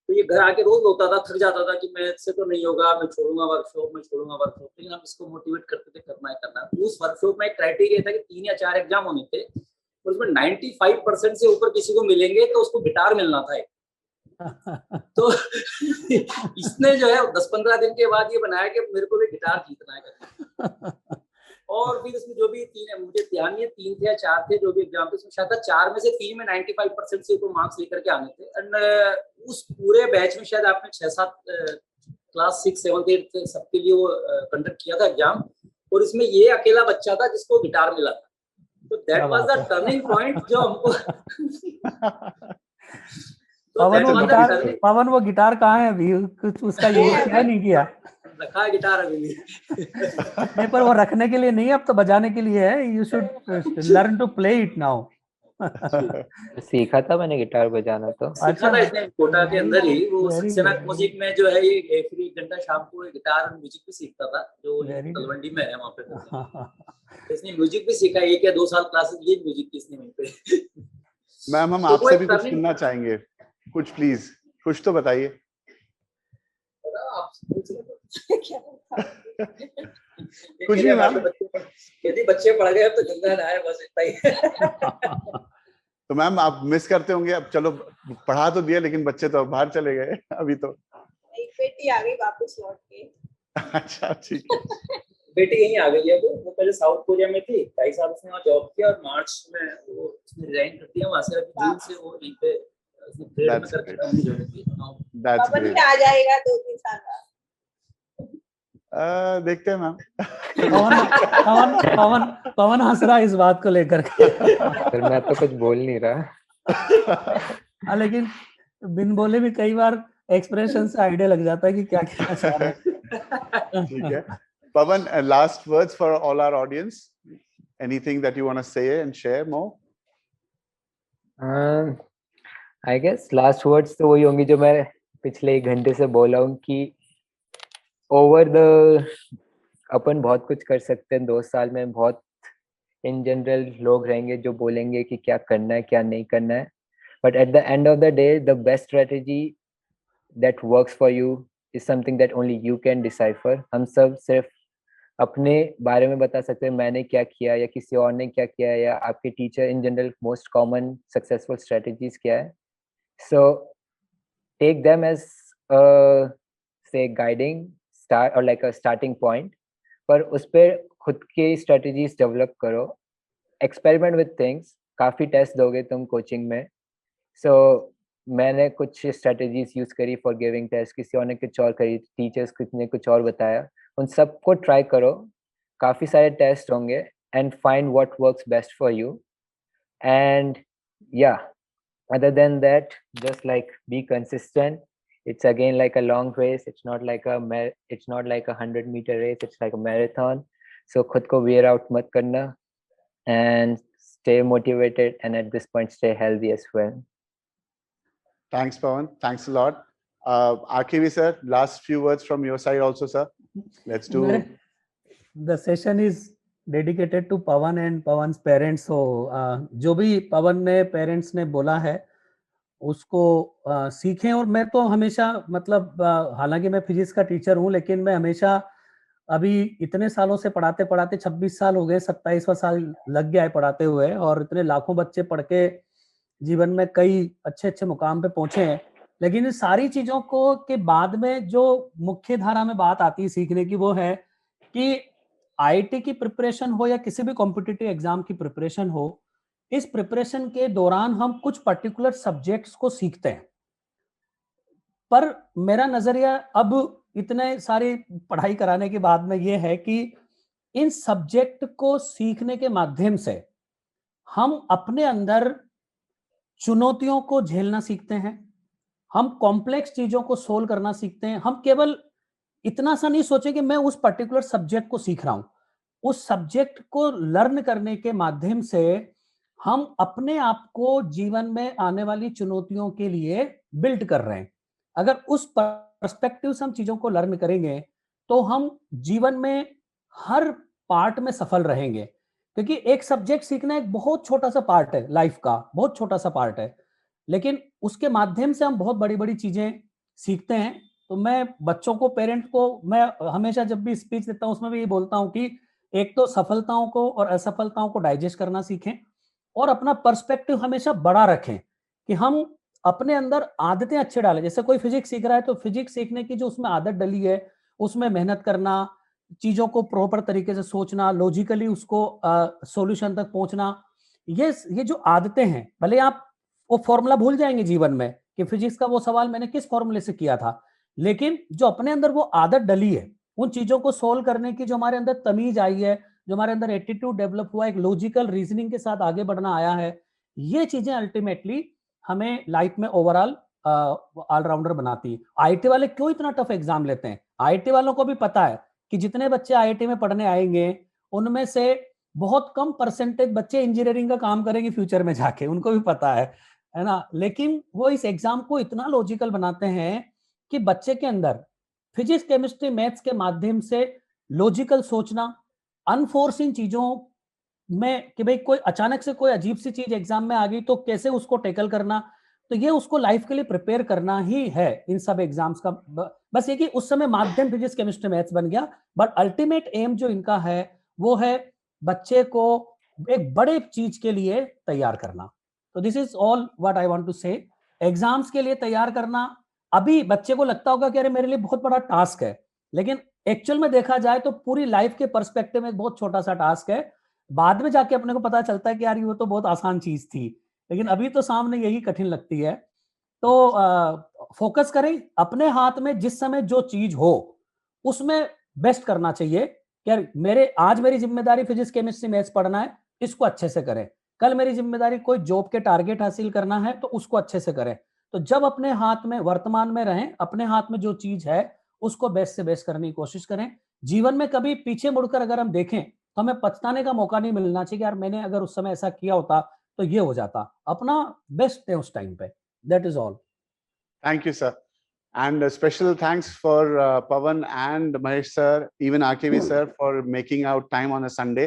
तो ये घर आके रोज रोता था, थक जाता था कि मैं इससे तो नहीं होगा, मैं छोड़ूंगा वर्कशॉप, मैं छोड़ूंगा वर्कशॉप। लेकिन हम इसको मोटिवेट करते थे करना है करना। उस वर्कशॉप में एक क्राइटेरिया था कि 3 या 4 एग्जाम होने थे, और उसमें 95% से ऊपर किसी को मिलेंगे तो उसको गिटार मिलना था। तो इसने जो है 10-15 दिन के बाद ये बनाया कि मेरे को भी गिटार जीतना है। और फिर इसमें जो भी 3 मुझे ध्यान नहीं है 3 थे या 4 थे जो भी एग्जाम थे, उसमें शायद 4 में से 3 में 95% से ऊपर मार्क्स लेकर के आने थे। एंड उस पूरे बैच में शायद आपने 6-7 क्लास 6, 7, 8 सबके लिए वो कंडक्ट किया था एग्जाम, और इसमें ये अकेला बच्चा था जिसको गिटार मिला था। तो that was the turning point जो हमको पवन वो गिटार कहाँ है अभी? कुछ उसका यूज किया नहीं किया? रखा है गिटार अभी भी। नहीं, पर वो रखने के लिए नहीं, अब तो बजाने के लिए है। You should learn to play it now. सीखा था मैंने गिटार बजाना, तो सीखा था इसने कोटा के अंदर ही। वो सक्सेना म्यूजिक में जो है ये फिर 1 घंटा शाम को गिटार और म्यूजिक भी सीखता था, जो तलवंडी में है वहाँ पे। इसने म्यूजिक भी सीखा, 1 या 2 साल क्लासेस ली म्यूजिक की इसने वहीं पे। मैम हम आपसे भी कुछ सुनना चाहेंगे, कुछ प्लीज कुछ तो बताइए। कुछ भी मैम। यदि बच्चे पढ़ गए तो गंगा ना आए, बस इतना ही। तो मैम आप मिस करते होंगे, अब चलो पढ़ा तो दिया लेकिन बच्चे तो बाहर चले गए अभी तो। एक बेटी आ गई वापस लौट के। अच्छा ठीक है। बेटी यहीं आ गई है। वो पहले साउथ कोरिया में थी, 2.5 साल उसने वहाँ जॉब किया, और मार्च में वो उसने रिजाइन करती है वहाँ से। अभी जून से वो यहीं पे ट्रेड में करके काम जो है। पवन भी आ जाएगा 2-3 साल बाद। देखते हैं मैम। पवन हंस रहा है इस बात को लेकर के। फिर मैं तो कुछ बोल नहीं रहा। लेकिन बिन बोले भी कई बार एक्सप्रेशन से आइडिया लग जाता है कि क्या कहना चाह रहे हैं। ठीक है Pavan, last words for all our audience, anything that you want to say and share more? I guess last words तो वही होंगे जो मैं पिछले 1 घंटे से बोला हूँ कि ओवर द अपन बहुत कुछ कर सकते हैं 2 साल में। बहुत इन जनरल लोग रहेंगे जो बोलेंगे कि क्या करना है क्या नहीं करना है, but at the end of the day the best strategy that works for you is something that only you can decipher. हम सब सिर्फ अपने बारे में बता सकते हैं मैंने क्या किया या किसी और ने क्या किया या आपके teacher in general most common successful strategies क्या है. So take them as a say guiding start or like a starting point, पर उस पर खुद के स्ट्रेटजीज डेवलप करो. Experiment with things. काफ़ी टेस्ट दोगे तुम कोचिंग में. सो मैंने कुछ स्ट्रेटजीज यूज करी फॉर गिविंग टेस्ट, किसी और ने कुछ और करी, टीचर्स ने कुछ और बताया. उन सबको ट्राई करो. काफ़ी सारे टेस्ट होंगे and find what works best for you. And या other than that, just like be consistent. It's again like a long race. It's not like a 100-meter race. It's like a marathon. So khud ko wear out mat karna and stay motivated, and at this point stay healthy as well. Thanks, Pawan. Thanks a lot. RKV sir, last few words from your side also, sir. Let's do. The session is dedicated to Pavan and Pavan's parents. हो जो भी पवन ने पेरेंट्स ने बोला है उसको सीखें. और मैं तो हमेशा मतलब हालांकि मैं फिजिक्स का टीचर हूं, लेकिन मैं हमेशा अभी इतने सालों से पढ़ाते पढ़ाते 26 साल हो गए, 27वां साल लग गया है पढ़ाते हुए, और इतने लाखों बच्चे पढ़ के जीवन में कई अच्छे अच्छे मुकाम पे पहुंचे हैं. लेकिन इन सारी चीजों को के बाद में जो मुख्य धारा में बात आती है सीखने की, वो है कि आईआईटी की प्रिपरेशन हो या किसी भी कॉम्पिटिटिव एग्जाम की प्रिपरेशन हो, इस प्रिपरेशन के दौरान हम कुछ पर्टिकुलर सब्जेक्ट्स को सीखते हैं. पर मेरा नजरिया अब इतने सारी पढ़ाई कराने के बाद में ये है कि इन सब्जेक्ट को सीखने के माध्यम से हम अपने अंदर चुनौतियों को झेलना सीखते हैं, हम कॉम्प्लेक्स चीजों को सोल्व करना सीखते हैं. हम केवल इतना सा नहीं सोचे कि मैं उस पर्टिकुलर सब्जेक्ट को सीख रहा हूं. उस सब्जेक्ट को लर्न करने के माध्यम से हम अपने आप को जीवन में आने वाली चुनौतियों के लिए बिल्ड कर रहे हैं. अगर उस पर्सपेक्टिव से हम चीजों को लर्न करेंगे तो हम जीवन में हर पार्ट में सफल रहेंगे. क्योंकि एक सब्जेक्ट सीखना एक बहुत छोटा सा पार्ट है लाइफ का, बहुत छोटा सा पार्ट है, लेकिन उसके माध्यम से हम बहुत बड़ी बड़ी चीजें सीखते हैं. तो मैं बच्चों को, पेरेंट को, मैं हमेशा जब भी स्पीच देता हूं उसमें भी ये बोलता हूं कि एक तो सफलताओं को और असफलताओं को डाइजेस्ट करना सीखें, और अपना पर्सपेक्टिव हमेशा बड़ा रखें कि हम अपने अंदर आदतें अच्छे डालें. जैसे कोई फिजिक्स सीख रहा है तो फिजिक्स सीखने की जो उसमें आदत डली है, उसमें मेहनत करना, चीजों को प्रॉपर तरीके से सोचना, लॉजिकली उसको सॉल्यूशन तक पहुंचना, ये जो आदतें हैं, भले आप वो फॉर्मूला भूल जाएंगे जीवन में कि फिजिक्स का वो सवाल मैंने किस फॉर्मूले से किया था, लेकिन जो अपने अंदर वो आदत डली है, उन चीजों को सोल्व करने की जो हमारे अंदर तमीज आई है, जो हमारे अंदर एटीट्यूड डेवलप हुआ, एक लॉजिकल रीजनिंग के साथ आगे बढ़ना आया है, ये चीजें अल्टीमेटली हमें लाइफ में ओवरऑल ऑलराउंडर बनाती है. आईआईटी वाले क्यों इतना टफ एग्जाम लेते हैं? आईआईटी वालों को भी पता है कि जितने बच्चे आईआईटी में पढ़ने आएंगे उनमें से बहुत कम परसेंटेज बच्चे इंजीनियरिंग का काम करेंगे फ्यूचर में जाके, उनको भी पता है ना. लेकिन वो इस एग्जाम को इतना लॉजिकल बनाते हैं कि बच्चे के अंदर फिजिक्स, केमिस्ट्री, मैथ्स के माध्यम से लॉजिकल सोचना, अनफोर्सिंग चीजों में कि भाई कोई अचानक से कोई अजीब सी चीज एग्जाम में आ गई तो कैसे उसको टैकल करना, तो ये उसको लाइफ के लिए प्रिपेयर करना ही है इन सब एग्जाम्स का. बस ये कि उस समय माध्यम फिजिक्स, केमिस्ट्री, मैथ्स बन गया, बट अल्टीमेट एम जो इनका है वो है बच्चे को एक बड़े चीज के लिए तैयार करना. तो this is all what I want to say. Exams के लिए तैयार करना अभी बच्चे को लगता होगा कि अरे मेरे लिए बहुत बड़ा टास्क है, लेकिन एक्चुअल में देखा जाए तो पूरी लाइफ के पर्सपेक्टिव में बहुत छोटा सा टास्क है. बाद में जाके अपने को पता चलता है कि यार ये तो बहुत आसान चीज थी, लेकिन अभी तो सामने यही कठिन लगती है. तो फोकस करें अपने हाथ में, जिस समय जो चीज हो उसमें बेस्ट करना चाहिए. यार आज मेरी जिम्मेदारी फिजिक्स, केमिस्ट्री, मैथ्स पढ़ना है, इसको अच्छे से करें. कल मेरी जिम्मेदारी कोई जॉब के टारगेट हासिल करना है तो उसको अच्छे से करें. तो जब अपने हाथ में, वर्तमान में रहें, अपने हाथ में जो चीज है उसको बेस्ट से बेस्ट करने की कोशिश करें. जीवन में कभी पीछे मुड़कर अगर हम देखें तो हमें पछताने का मौका नहीं मिलना चाहिए कि यार मैंने अगर उस समय ऐसा किया होता तो ये हो जाता. अपना बेस्ट है उस टाइम पे. That is all. Thank you, sir. And a special thanks for Pawan and Mahesh sir, even RKV sir, for making out time on a Sunday.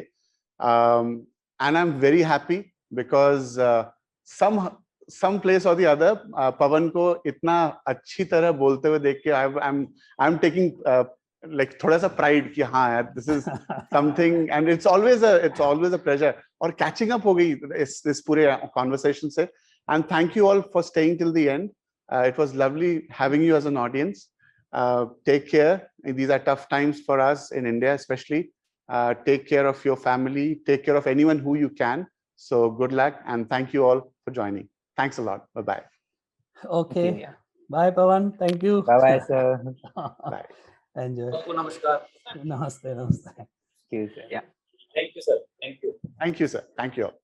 And I'm very happy because some place or the other, Pawan को इतना अच्छी तरह बोलते हुए देख के I'm taking like थोड़ा सा pride कि हाँ यार, this is something, and it's always a pleasure. और catching up हो गई इस पूरे conversation से. And thank you all for staying till the end. It was lovely having you as an audience. Take care. These are tough times for us in India, especially. Take care of your family. Take care of anyone who you can. So good luck, and thank you all for joining. Thanks a lot. Bye-bye. Okay. Yeah. Bye, Pawan. Thank you. Bye-bye, sir. Bye. Enjoy. Namaskar. Namaste. Namaste. Thank you, sir. Yeah. Thank you, sir. Thank you. Thank you, sir. Thank you all.